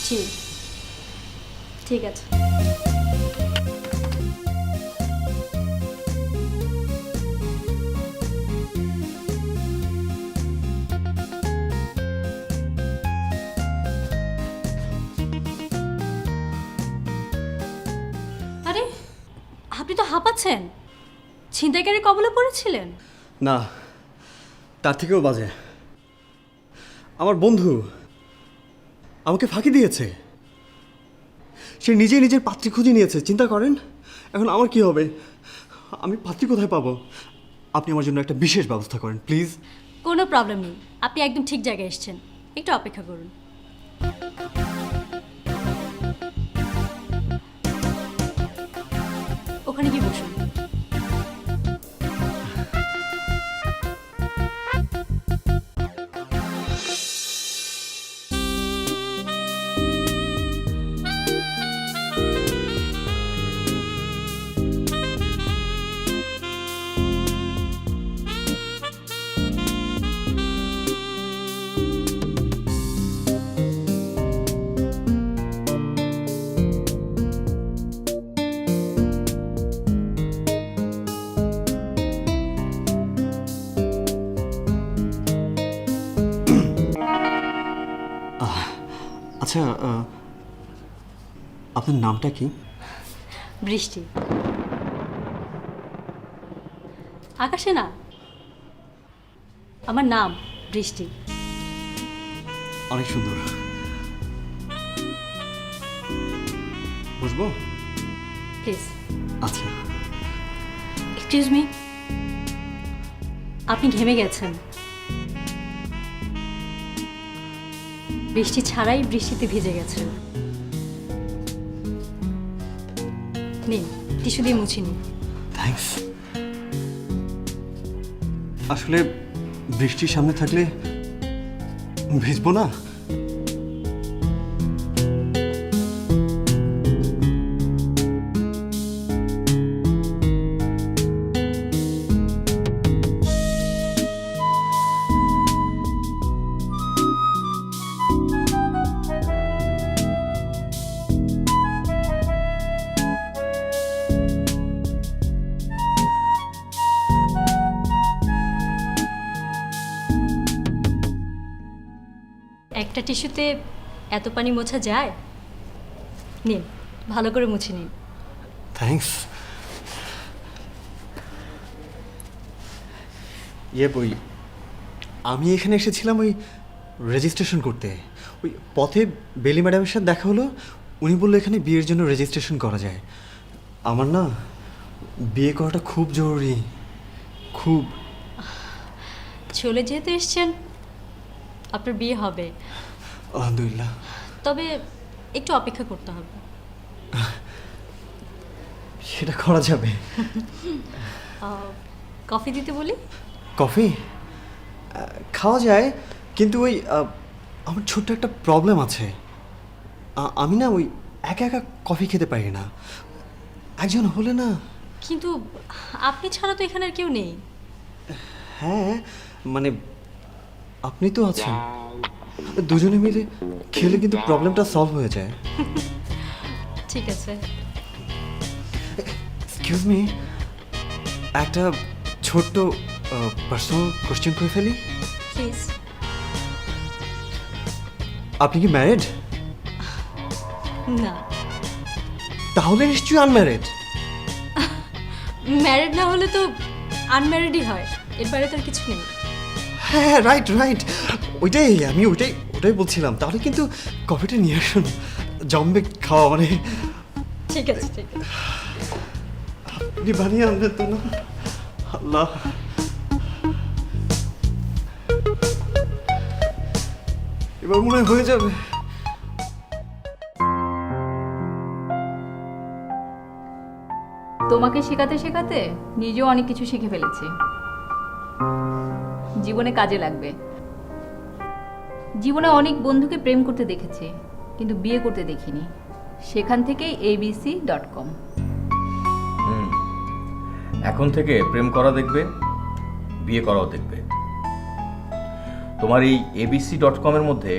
জি ঠিক আছে। আরে আপনি তো হাঁপাচ্ছেন, ছিনতাইকারীর কবলে পড়েছিলেন? না, তার থেকেও বাজে। আমার বন্ধু আমাকে ফাঁকি দিয়েছে, সে নিজেই নিজের পাত্রী খুঁজে নিয়েছে। চিন্তা করেন এখন আমার কি হবে? আমি পাত্রী কোথায় পাবো? আপনি আমার জন্য একটা বিশেষ ব্যবস্থা করেন প্লিজ। কোনো প্রবলেম নেই, আপনি একদম ঠিক জায়গায় এসেছেন, একটু অপেক্ষা করুন। ওখানে কি বসুন। আচ্ছা আপনার নামটা কি? বৃষ্টি। আকাশে না, আমার নাম বৃষ্টি। অনেক সুন্দর। বুঝবো? প্লিজ। আচ্ছা। এক্সকিউজ মি, আপনি ঘেমে গেছেন। বৃষ্টি ছাড়াই বৃষ্টিতে ভিজে গেছেন। নিন, টিস্যু দিয়ে মুছে নিন। থ্যাঙ্কস। আসলে বৃষ্টির সামনে থাকলে ভিজবো না। একটা টিস্যুতে এত পানি মোছা যায়? নিন, ভালো করে মুছে নিন। থ্যাঙ্কস। বই আমি এখানে এসেছিলাম ওই রেজিস্ট্রেশন করতে। ওই পথে বেলি ম্যাডামের সাথে দেখা হলো, উনি বললো এখানে বিয়ের জন্য রেজিস্ট্রেশন করা যায়। আমার না বিয়ে করাটা খুব জরুরি, খুব। চলে যেহেতু এসছেন, আপনার বিয়ে হবে। আলহামদুলিল্লাহ। তবে একটু অপেক্ষা করতে হবে। সেটা করা যাবে। কফি দিতে বলি? কফি খাওয়া যায়, কিন্তু ওই আমার ছোট্ট একটা প্রবলেম আছে। আমি না ওই একা একা কফি খেতে পারি না, একজন হলে না। কিন্তু আপনি ছাড়া তো এখানে আর কেউ নেই। হ্যাঁ মানে আপনি তো আছেন, দুজনে মিলে খেলে কিন্তু প্রবলেমটা সলভ হয়ে যায়। ঠিক আছে। এক্সকিউজ মি, একটা ছোট্ট পার্সোনাল কোশ্চেন করে ফেলি? প্লিজ। আপনি কি ম্যারিড? না। তাহলে নিশ্চয়ই আনম্যারিড। ম্যারিড না হলে তো আনম্যারিডই হয়, এর বাইরে তো আর কিছু নেই। হ্যাঁ রাইট রাইট, আমি ওটাই বলছিলাম। তাহলে কিন্তু কফিটা নিয়ে আসুন, জমবে খাওয়া। মানে ঠিক আছে, ঠিক আছে। আপনি বানিয়ে আনবেন তো না? আল্লাহ, এবার মনে হয় হয়ে যাবে। তোমাকে শেখাতে শেখাতে নিজেও অনেক কিছু শিখে ফেলেছি, জীবনে কাজে লাগবে। জীবনে অনেক বন্ধুকে প্রেম করতে দেখেছি, কিন্তু বিয়ে করতে দেখিনি। সেখান থেকেই abc.com। এখন থেকে প্রেম করা দেখবে, বিয়ে করাও দেখবে। তোমার এই abc.com এর মধ্যে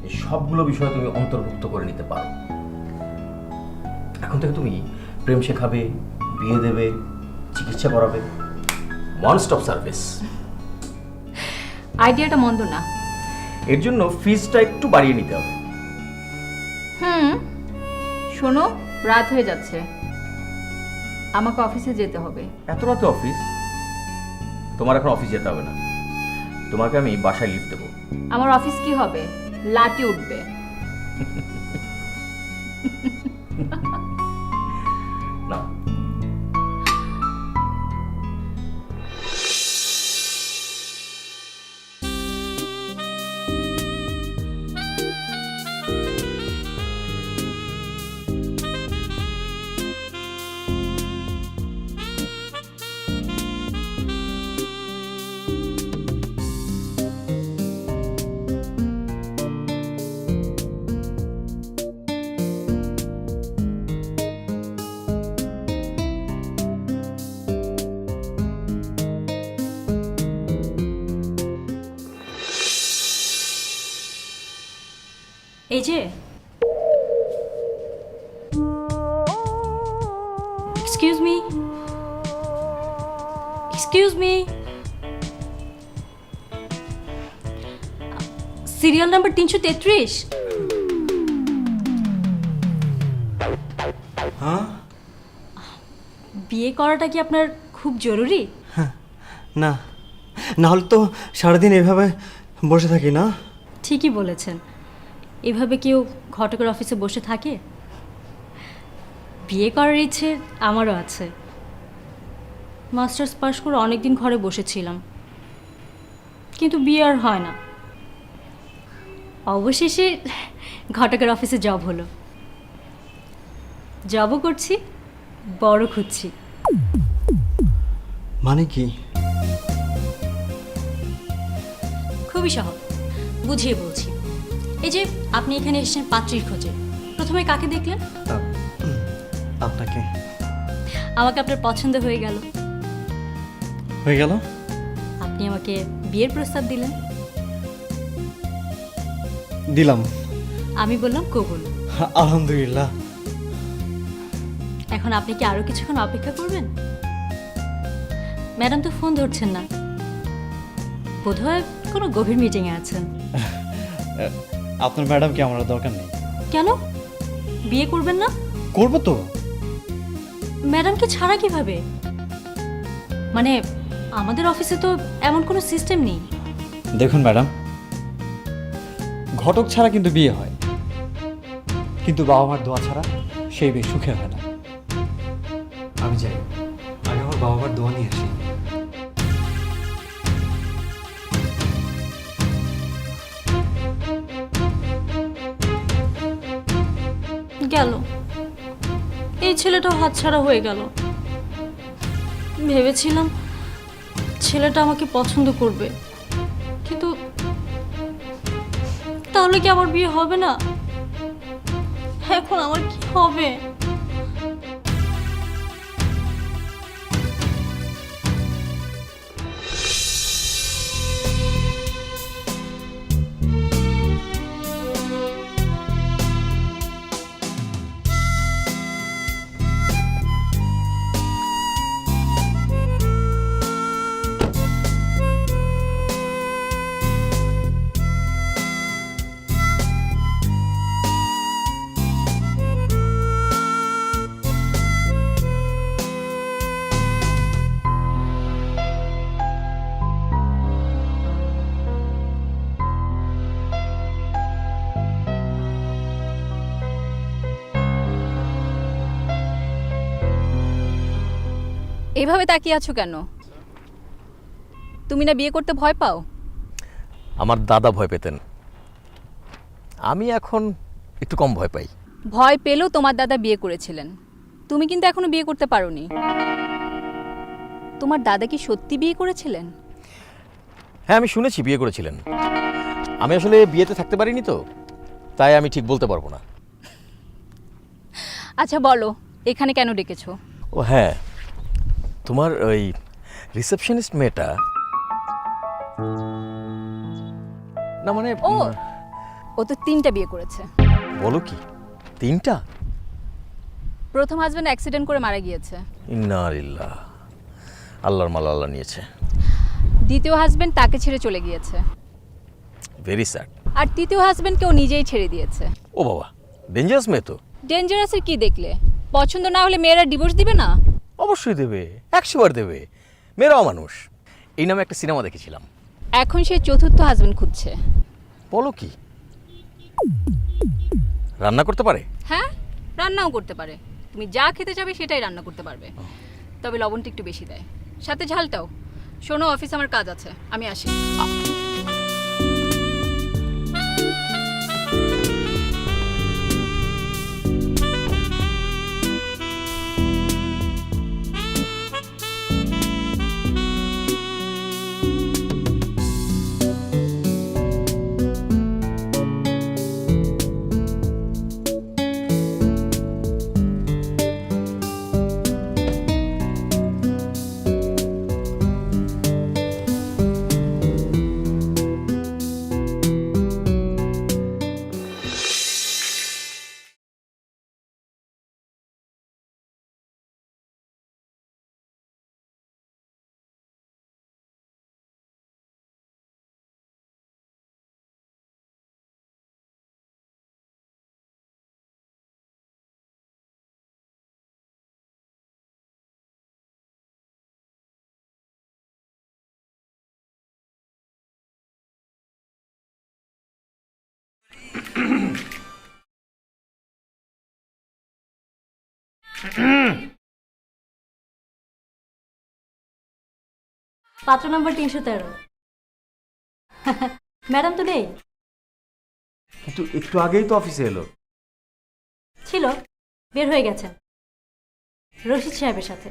এই সবগুলো বিষয় তুমি অন্তর্ভুক্ত করে নিতে পারো। এখন থেকে তুমি প্রেম শেখাবে, বিয়ে দেবে, চিকিৎসা করাবে, ওয়ান স্টপ সার্ভিস। আইডিয়াটা মন্দ না। এর জন্য ফিজটা একটু বাড়িয়ে নিতে হবে। শোনো, রাত হয়ে যাচ্ছে, আমাকে অফিসে যেতে হবে। এত রাতে অফিস? তোমার এখন অফিস যেতে হবে না, তোমাকে আমি বাসায় লিফট দেবো। আমার অফিস কি হবে? লাটে উঠবে। না, এই যে, এক্সকিউজ মি, সিরিয়াল নাম্বার 333। বিয়ে করাটা কি আপনার খুব জরুরি? না, না হলে তো সারাদিন এভাবে বসে থাকি না। ঠিকই বলেছেন, এভাবে কেউ ঘটকের অফিসে বসে থাকে? বিয়ে করার ইচ্ছে আমারও আছে। মাস্টার্স পাশ করে অনেকদিন ঘরে বসেছিলাম, কিন্তু বিয়ে আর হয় না। অবশেষে ঘটকের অফিসে জব হলো। জবও করছি, বড় খুঁজছি। মানে কি? খুবই সহজ, বুঝিয়ে বলছি। এই যে আপনি এখানে এসেছেন পাত্রীর খোঁজে, প্রথমে কাকে দেখলেন? আপনাকে। আমাকে আপনার পছন্দ হয়ে গেল। হয়ে গেল? আপনি আমাকে বিয়ের প্রস্তাব দিলেন। দিলাম। আমি বললাম কবুল। আলহামদুলিল্লাহ। এখন আপনি কি আরো কিছুক্ষণ অপেক্ষা করবেন? ম্যাডাম তো ফোন ধরছেন না, বোধহয় কোনো গভীর মিটিংয়ে আছেন। আপনার ম্যাডামকে আমার দরকার নেই। কেন, বিয়ে করবেন না? করবো তো। ম্যাডামকে ছাড়া কিভাবে? মানে আমাদের অফিসে তো এমন কোনো সিস্টেম নেই। দেখুন ম্যাডাম, ঘটক ছাড়া কিন্তু বিয়ে হয়, কিন্তু বাবা মার দোয়া ছাড়া সেই বিয়ে সুখে হয় না। আমি যাই, আগে আমার বাবা মার দোয়া নিয়ে আসি। গেল, এই ছেলেটাও হাতছাড়া হয়ে গেল। ভেবেছিলাম ছেলেটা আমাকে পছন্দ করবে, কিন্তু তাহলে কি আমার বিয়ে হবে না? এখন আমার কি হবে? এভাবে তাকিয়ে আছো কেন? তুমি না বিয়ে করতে ভয় পাও? আমার দাদা ভয় পেতেন, আমি এখন একটু কম ভয় পাই। ভয় পেলেও তোমার দাদা বিয়ে করেছিলেন, তুমি কিন্তু এখনো বিয়ে করতে পারোনি। তোমার দাদা কি সত্যি বিয়ে করেছিলেন? হ্যাঁ, আমি শুনেছি বিয়ে করেছিলেন। আমি আসলে বিয়েতে থাকতে পারিনি তো, তাই আমি ঠিক বলতে পারবো না। আচ্ছা বলো, এখানে কেন ডেকেছো? ও হ্যাঁ, তোমার ওই রিসেপশনিস্ট মেয়েটা না, মানে ও ও তো 3টা বিয়ে করেছে। বলো কি, 3টা? প্রথম হাজবেন্ড অ্যাক্সিডেন্ট করে মারা গিয়েছে, ইন্না লিল্লাহ, আল্লাহর মাল আল্লাহ নিয়েছে। দ্বিতীয় হাজবেন্ড তাকে ছেড়ে চলে গিয়েছে, ভেরি স্যাড। আর তৃতীয় হাজবেন্ডকে ও নিজেই ছেড়ে দিয়েছে। ও বাবা, ডেঞ্জারাস মেয়ে তো। ডেঞ্জারাসের কি দেখলে? পছন্দ না হলে মেয়েরা ডিভোর্স দিবে না? অবশ্যই দেবে, 100 বার দেবে, মেয়েরাও মানুষ। এই নামে একটা সিনেমা দেখেছিলাম। এখন সে চতুর্থ হাজবেন্ড খুঁজছে। বলো কি, রান্না করতে পারে? হ্যাঁ, রান্নাও করতে পারে। তুমি যা খেতে চাবে সেটাই রান্না করতে পারবে, তবে লবণটা একটু বেশি দেয়, সাথে ঝালটাও। শোনো, অফিসে আমার কাজ আছে, আমি আসি। পাত্র নম্বর 313। ম্যাডাম তো নেই। কিন্তু একটু আগেই তো অফিসে এলো। ছিল, বের হয়ে গেছেন রশিদ সাহেবের সাথে।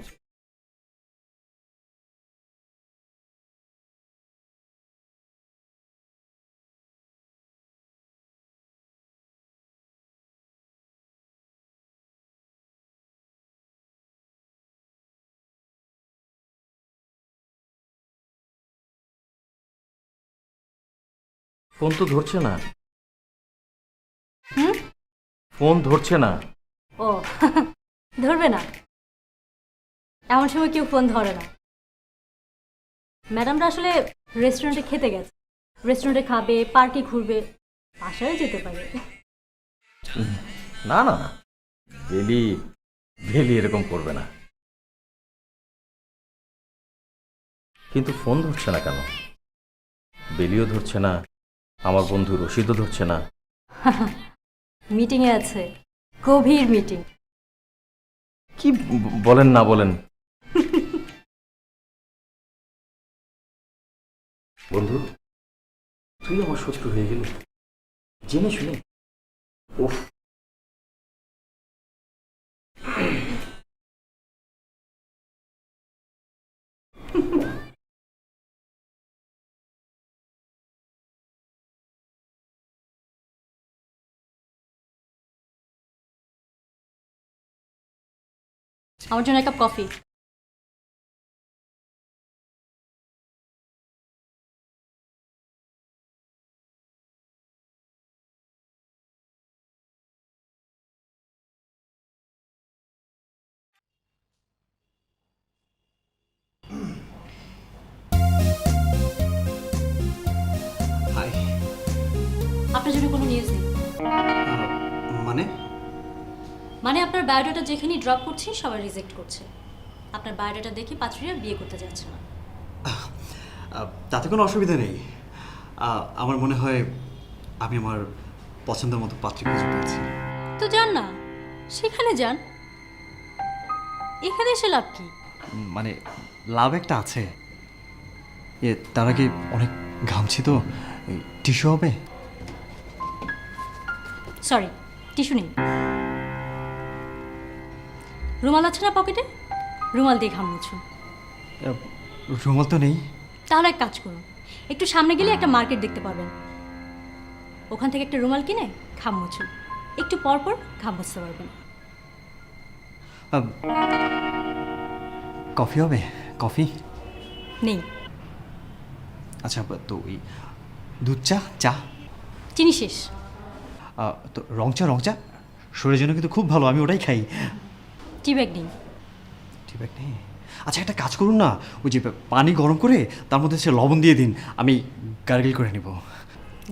ফোন তো ধরছে না। হুম? ফোন ধরছে না। ও ধরবে না, এমন সময় কেউ ফোন ধরে না। ম্যাডামরা আসলে রেস্টুরেন্টে খেতে গেছে, রেস্টুরেন্টে খাবে, পার্কে ঘুরবে, বাসায় যেতে পারে। না না না, বেলি বেলি এরকম করবে না। কিন্তু ফোন ধরছে না কেন? বেলিও ধরছে না, আমার বন্ধু রশিদও ধরছে না। মিটিংয়ে আছে, গভীর মিটিং। কি বলেন না বলেন? বন্ধু, তুই আমার শত্রু হয়ে গেলি জেনে শুনে। উফ, আমার জন্য এক কাপ কফি। হাই। আপনার জন্য কোনো নিউজ নেই। মানে মানে আপনার বায়োডাটা যেখানেই ড্রপ করছি সবাই রিজেক্ট করছে। আপনার বায়োডাটা দেখে পাত্রীরা বিয়ে করতে যাচ্ছে না। তাতে কোনো অসুবিধা নেই। আমার মনে হয় আমি আমার পছন্দের মতো পাত্রী খুঁজে পেয়েছি। তো যান না, সেখানে যান। এখানে এসে লাভ কি? মানে লাভ একটা আছে। তার আগে অনেক ঘামছি তো, টিস্যু হবে? সরি, টিস্যু নেই। রুমাল আছে না পকেটে? রুমাল দিয়ে ঘাম মুছুন। রুমাল তো নেই। তাহলে এক কাজ করুন, একটু সামনে গেলে একটা মার্কেট দেখতে পাবেন, ওখান থেকে একটা রুমাল কিনে ঘাম মুছুন। একটু পর পর ঘাম মুছতে পারবেন। কফি হবে? কফি নেই। আচ্ছা, তো ওই দুধ চা, চা? চিনি শেষ। তো রং চা, রং চা শরীরের জন্য কিন্তু খুব ভালো, আমি ওটাই খাই। টি ব্যাগ নেই। টি ব্যাগ নেই? আচ্ছা, একটা কাজ করুন না, ওই যে পানি গরম করে তার মধ্যে সে লবণ দিয়ে দিন, আমি গার্গেল করে নিব।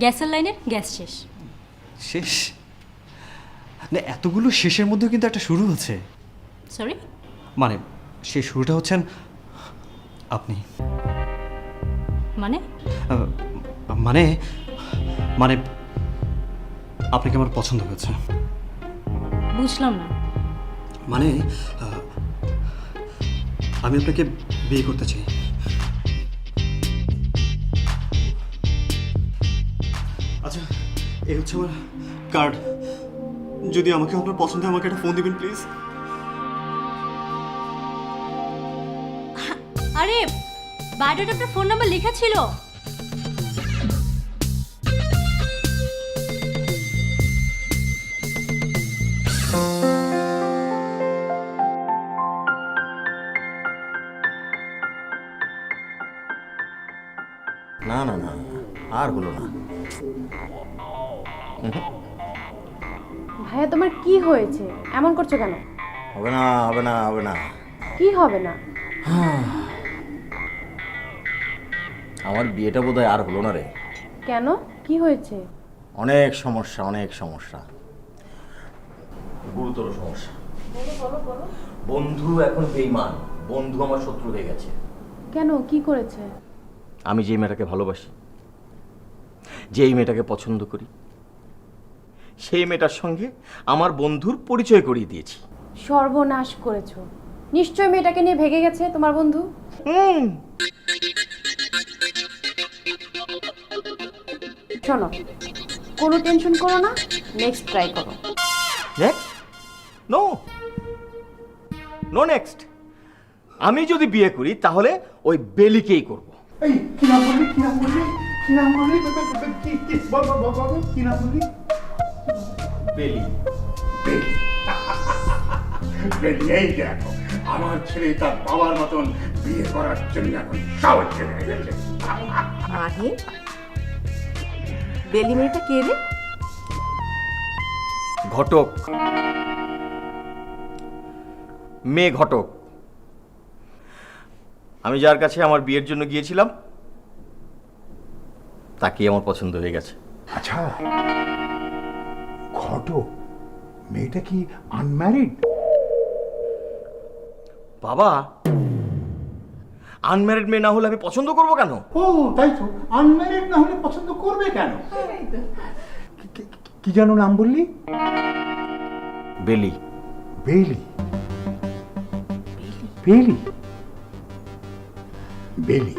গ্যাসের লাইনের গ্যাস শেষ। শেষ? না, এতগুলো শেষের মধ্যেও কিন্তু একটা শুরু আছে। সরি? মানে সেই শুরুটা হচ্ছেন আপনি। মানে? মানে মানে আপনাকে আমার পছন্দ হয়েছে। বুঝলাম না। মানে আমি আপনাকে বিয়ে করতে চাই। আচ্ছা, এই হচ্ছে আমার কার্ড। যদি আমাকে আপনার পছন্দ হয় আমাকে একটা ফোন দিবেন প্লিজ। আরে বায়োডাটা আপনার ফোন নাম্বার লেখা ছিল। না না না, আর হলো না। ভাইয়া তোমার কি হয়েছে? এমন করছো কেন? হবে না, হবে না, হবে না। কি হবে না? আমার বিয়েটা বোধহয় আর হলো না রে। কেন, কি হয়েছে? অনেক সমস্যা, অনেক সমস্যা, গুরুতর সমস্যা। বন্ধু এখন বেঈমান, বন্ধু আমার শত্রু হয়ে গেছে। কেন, কি করেছে? আমি যে মেয়েটাকে ভালোবাসি, যেই মেয়েটাকে পছন্দ করি, সেই মেয়েটার সঙ্গে আমার বন্ধুর পরিচয় করিয়ে দিয়েছি। সর্বনাশ করেছো। নিশ্চয়ই মেয়েটাকে নিয়ে ভেগে গেছে তোমার বন্ধু। শোনো, কোনো টেনশন করো না, নেক্সট ট্রাই করো। নেক্সট? No no next. আমি যদি বিয়ে করি তাহলে ওই বেলিকেই করব। এই কি নাম বললি, কি নাম বললি, কি নাম বললি, বল বল বল বল, কি নাম বললি? বেলি। বেলি। বেলি, এই দেখো আমার ছেলে তার বাবার মতন বিয়ে করার জন্য এখন সাহস হয়ে গেছে। মাহিন, বেলি মেয়েটা কে রে? ঘটক, মেয়ে ঘটক। আমি যার কাছে আমার বিয়ের জন্য গিয়েছিলাম তাকেই আমার পছন্দ হয়ে গেছে। আচ্ছা, ঘটক মেয়েটা কি আনম্যারিড? বাবা, আনম্যারিড মেয়ে না হলে আমি পছন্দ করব কেন? ও তাই তো, আনম্যারিড না হলে পছন্দ করবে কেন? কি যেন নাম বললি? বেলি। বেলি। বেলি। বেলি।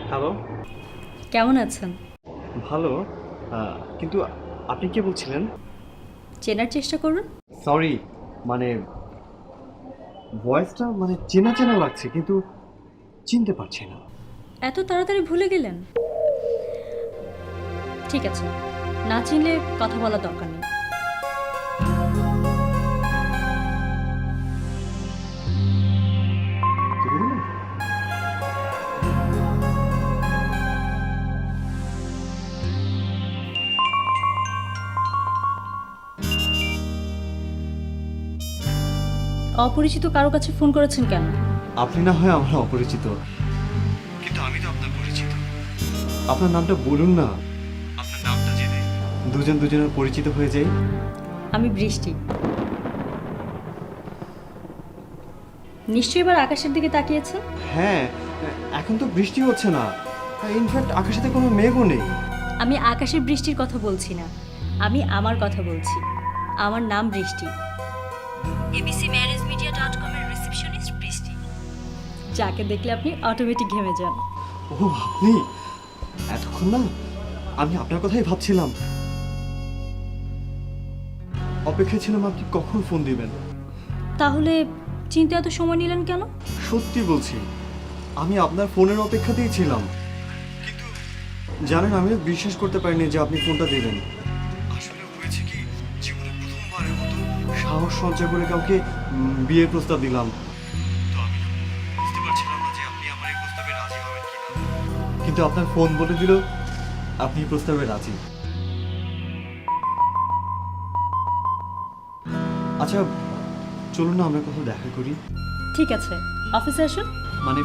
হ্যালো, কেমন আছেন? ভালো। কিন্তু আপনি কে বলছিলেন? চেনার চেষ্টা করুন। সরি, মানে ভয়েসটা মানে চেনা চেনা লাগছে কিন্তু চিনতে পারছি না। এত তাড়াতাড়ি ভুলে গেলেন? ঠিক আছে, না চিনলে কথা বলার দরকার নেই। কি বললেন? অপরিচিত কারো কাছে ফোন করেছেন কেন? আপনি না হয় আমার অপরিচিত, কিন্তু আমি তো আপনার পরিচিত। আপনার নামটা বলুন না, আপনার নামটা জেনে দুজন দুজনের পরিচিত হয়ে যাই। আমি বৃষ্টি। নিশ্চয়ই এবার আকাশের দিকে তাকিয়েছেন। হ্যাঁ, এখন তো বৃষ্টি হচ্ছে না, ইনফ্যাক্ট আকাশেতে কোনো মেঘও নেই। আমি আকাশের বৃষ্টির কথা বলছি না, আমি আমার কথা বলছি। আমার নাম বৃষ্টি, abcmarriagemedia.com এর রিসেপশনিস্ট বৃষ্টি। যাকে দেখলে আপনি অটোমেটিক ঘেমে যান। ও আপনি? এতক্ষণ না আমি আপনার কথাই ভাবছিলাম, অপেক্ষায় ছিলাম আপনি কখন ফোন দিবেন। তাহলে চিনতে এত সময় নিলেন কেন? সত্যি বলছি, আমি আপনার ফোনের অপেক্ষাতেই ছিলাম, কিন্তু জানেন আমি বিশ্বাস করতে পারিনি যে আপনি ফোনটা দেবেন। আসলে হয়েছে কি, জীবনে প্রথমবারের মতো সাহস সঞ্চয় করে কাউকে বিয়ের প্রস্তাব দিলাম। তো আমি বুঝতে পারছিলাম না যে আপনি আমার এই প্রস্তাবে রাজি হবেন কিনা, কিন্তু আপনার ফোন বলে দিল আপনি এই প্রস্তাবে রাজি। আচ্ছা চলুন না আমরা কোথাও দেখা করি। ঠিক আছে, অফিসে আসুন। মানে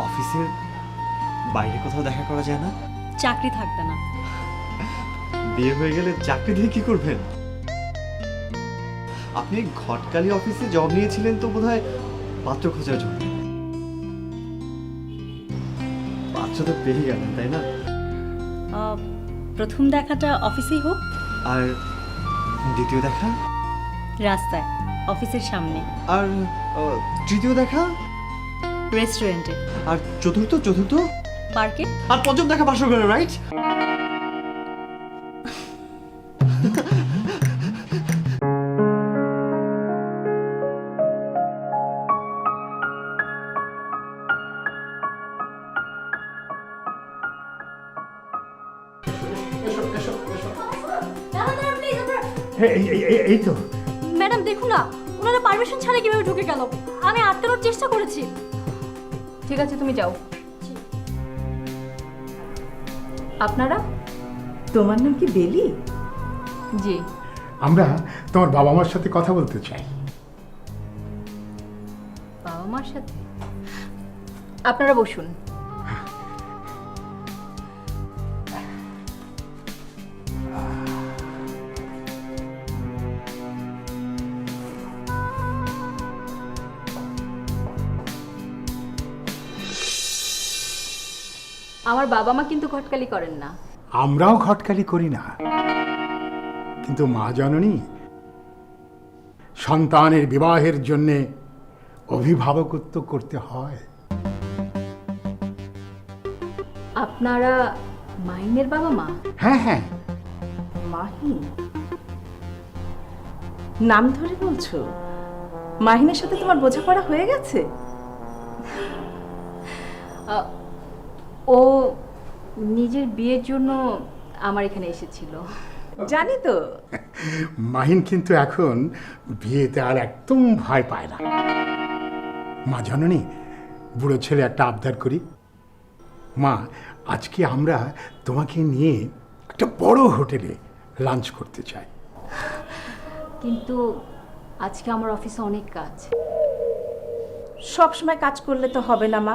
অফিসের বাইরে কোথাও দেখা করা যায় না? চাকরি থাকবে না। বিয়ে হয়ে গেলে চাকরি দিয়ে কি করবেন? আপনি ঘটকালি অফিসে জব নিয়েছিলেন তো বোধহয় পাত্র খোঁজার জন্য। পাত্র তো পেয়ে গেলেন তাই না? প্রথম দেখাটা অফিসেই হোক, আর দ্বিতীয় দেখা? রাস্তায়, অফিসের সামনে, আর তৃতীয় দেখা? রেস্টুরেন্টে, আর চতুর্থ? চতুর্থ পার্কে, আর পঞ্চম দেখা বাসর ঘরে, রাইট? এই তো। ম্যাডাম দেখুন না, ওনারা পারমিশন ছাড়া কিভাবে ঢুকে গেল। আমি আটকানোর চেষ্টা করেছি। ঠিক আছে, তুমি যাও। আপনারা? তোমার নাম কি বেলি? জি। আমরা তোমার বাবা মার সাথে কথা বলতে চাই। বাবা মার সাথে? আপনারা বসুন। আমার বাবা মা কিন্তু ঘটকালি করেন না। আমরাও ঘটকালি করি না, কিন্তু মা জননী সন্তানের বিবাহের জন্যে অভিভাবকত্ব করতে হয়। আপনারা মাহিনের বাবা মা? হ্যাঁ হ্যাঁ, মাহিন? নাম ধরে বলছো? মাহিনের সাথে তোমার বোঝাপড়া হয়ে গেছে? ও নিজের বিয়ের জন্য আমার এখানে এসেছিল। জানি তো। মাহিন কিন্তু এখন বিয়েতে আর একদম ভয় পায় না। মা জননী, বুড়ো ছেলে একটা আবদার করি। মা, আজকে আমরা তোমাকে নিয়ে একটা বড় হোটেলে লাঞ্চ করতে চাই। কিন্তু আজকে আমার অফিসে অনেক কাজ। সব সময় কাজ করলে তো হবে না মা।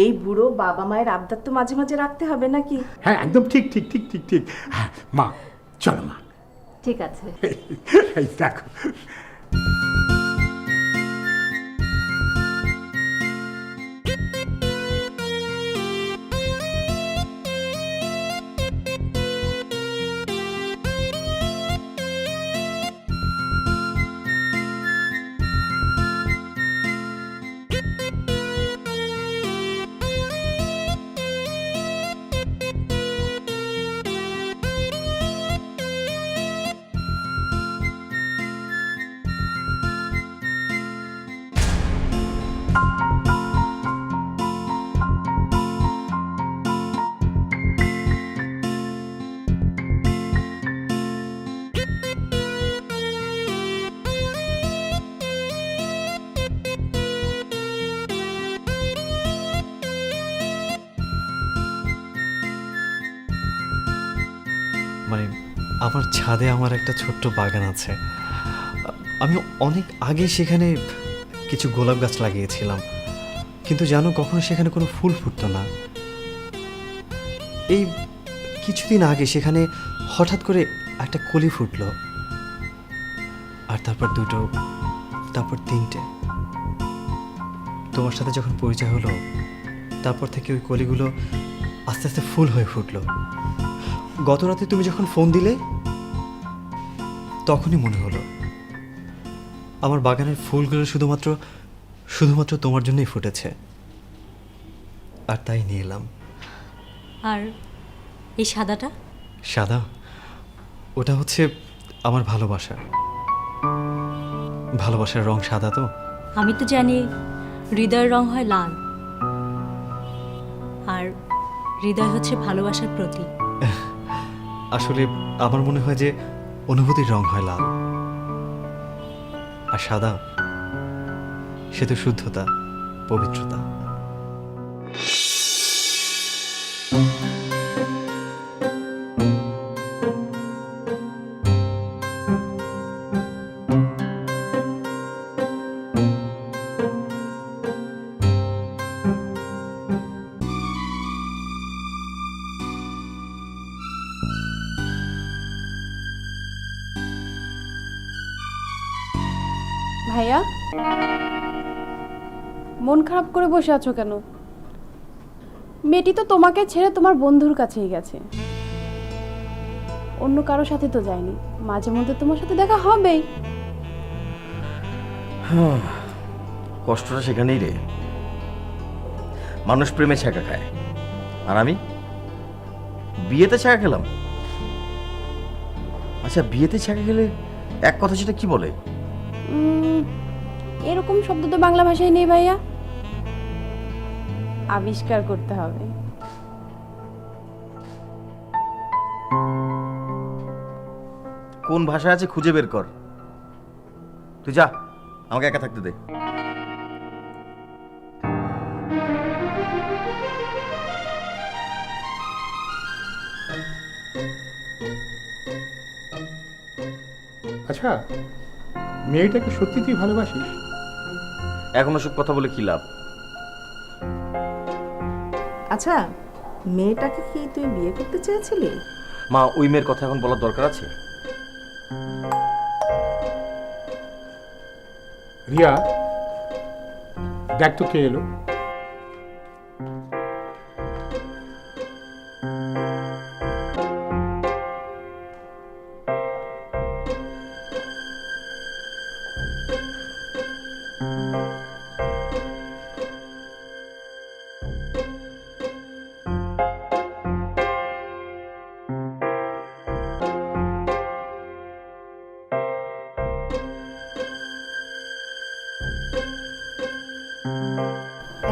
এই বুড়ো বাবা মায়ের আবদার তো মাঝে মাঝে রাখতে হবে নাকি? হ্যাঁ, একদম ঠিক ঠিক ঠিক ঠিক ঠিক। হ্যাঁ মা, চলো মা। ঠিক আছে। এই দেখো, মানে আমার ছাদে আমার একটা ছোট্ট বাগান আছে। আমি অনেক আগে সেখানে কিছু গোলাপ গাছ লাগিয়েছিলাম, কিন্তু জানো কখনো সেখানে কোনো ফুল ফুটতো না। এই কিছুদিন আগে সেখানে হঠাৎ করে একটা কলি ফুটলো, আর তারপর দুটো, তারপর তিনটে। তোমার সাথে যখন পরিচয় হলো, তারপর থেকে ওই কলিগুলো আস্তে আস্তে ফুল হয়ে ফুটলো। গত রাতে তুমি যখন ফোন দিলে, তখনই মনে হলো আমার বাগানের ফুলগুলো শুধুমাত্র তোমার জন্যই ফুটেছে, আর তাই নিয়ে এলাম। আর এই সাদাটা? সাদা? ওটা হচ্ছে আমার ভালোবাসার রং সাদা। তো আমি তো জানি হৃদয়ের রং হয় লাল, আর হৃদয় হচ্ছে ভালোবাসার প্রতীক। আসলে আমার মনে হয় যে অনুভূতির রং হয় লাল, আর সাদা সে তো শুদ্ধতা, পবিত্রতা। ভাইয়া, মন খারাপ করে বসে আছো কেন? মেয়েটি তো তোমাকে ছেড়ে তোমার বন্ধুর কাছেই গেছে, অন্য কারো সাথে তো যায়নি। মাঝে মধ্যে তোমার সাথে দেখা হবেই। কষ্টটা সেখানেই রে। মানুষ প্রেমে ছ্যাঁকা খায়, আর আমি বিয়েতে ছ্যাঁকা খেলাম। আচ্ছা, বিয়েতে ছ্যাঁকা খেলে এক কথা সেটা কি বলে? এরকম শব্দ তো বাংলা ভাষায় নেই ভাইয়া, আবিষ্কার করতে হবে। কোন ভাষা আছে খুঁজে বের কর। তুই যা, আমাকে একা থাকতে দে। আচ্ছা, মেয়েটাকে সত্যি তুই ভালোবাসিস? এখন ওসব কথা বলে কি লাভ? আচ্ছা, মেয়েটাকে কি তুই বিয়ে করতে চেয়েছিলি? মা, ওই মেয়ের কথা এখন বলার দরকার আছে? রিয়া, দেখ তো কে এলো।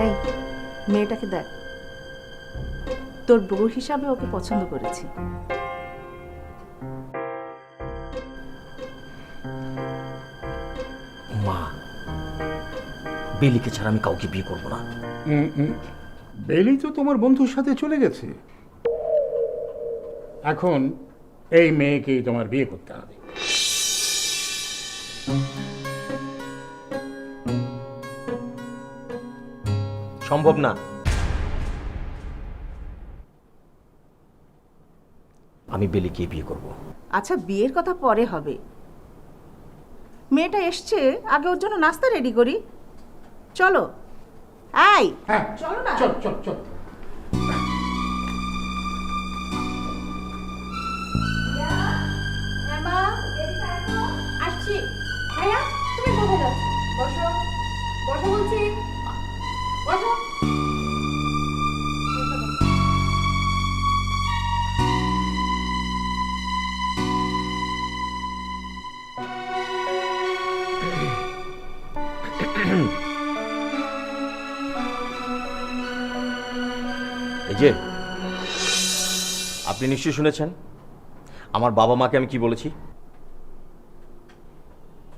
এই মেয়েটাকে দেখ, তোর বউ হিসাবে ওকে পছন্দ করেছি। মা, বেলিকে ছাড়া আমি কাউকে বিয়ে করবো না। বেলি তো তোমার বন্ধুর সাথে চলে গেছে, এখন এই মেয়েকেই তোমার বিয়ে করতে হবে। সম্ভব না। আমি বেলিকে বিয়ে করব। আচ্ছা, বিয়ের কথা পরে হবে। মেয়েটা এসছে, আগে ওর জন্য নাস্তা রেডি করি। চলো। এই হ্যাঁ, চলো না। চল চল চল। আসছি। ভাইয়া, তুমি কোথায় যাচ্ছ? বসো, বসো বলছি, বসো। এই যে, আপনি নিশ্চয়ই শুনেছেন আমার বাবা মাকে আমি কি বলেছি।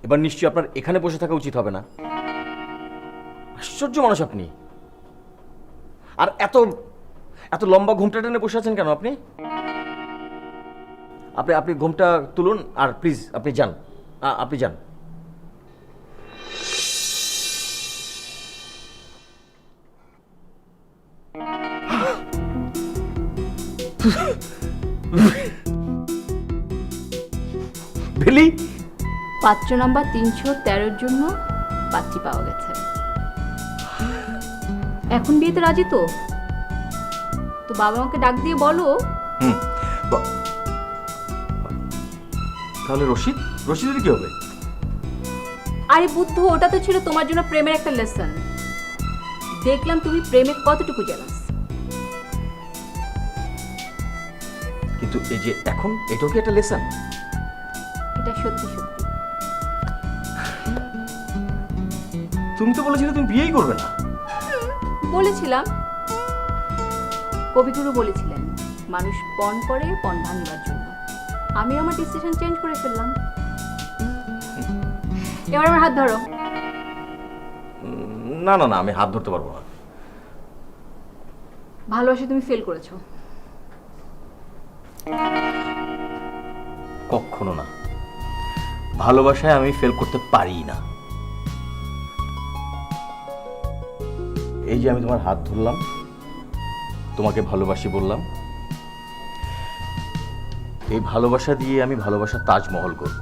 এবার নিশ্চয়ই আপনার এখানে বসে থাকা উচিত হবে না। আশ্চর্য মানুষ আপনি। আর এত এত লম্বা ঘুমটা টেনে বসে আছেন কেন আপনি? আপনি আপনি ঘুমটা তুলুন আর প্লিজ আপনি যান, আপনি যান। বেলি, পাত্র নাম্বার 313-র জন্য পাত্রী পাওয়া গেছে। এখন বিয়েতে রাজি তো? তো বাবা মাকে ডাক দিয়ে বলো। তাহলে রশিদের কি হবে? আরে বুদ্ধ, ওটা তো ছিল তোমার জন্য প্রেমের একটা লেসন। দেখলাম তুমি প্রেমে কতটুকু জেলাস। কিন্তু এই যে এখন, এটাও কি একটা লেসন? এটা সত্যি সত্যি। তুমি তো বলেছিলে তুমি বিয়েই করবে না। বলেছিলাম, কবিগুরু বলেছিলেন মানুষ পণ করে পণ ভাঙিবার জন্য। আমি আমার ডিসিশন চেঞ্জ করে ফেললাম। এবার আমার হাত ধরো। না না না, আমি হাত ধরতে পারবো না। ভালোবাসা তুমি ফেল করেছো। কখনো না, ভালোবাসায় আমি ফেল করতে পারি না। এই যে আমি তোমার হাত ধরলাম, তোমাকে ভালোবাসি বললাম, এই ভালোবাসা দিয়ে আমি ভালোবাসার তাজমহল করব।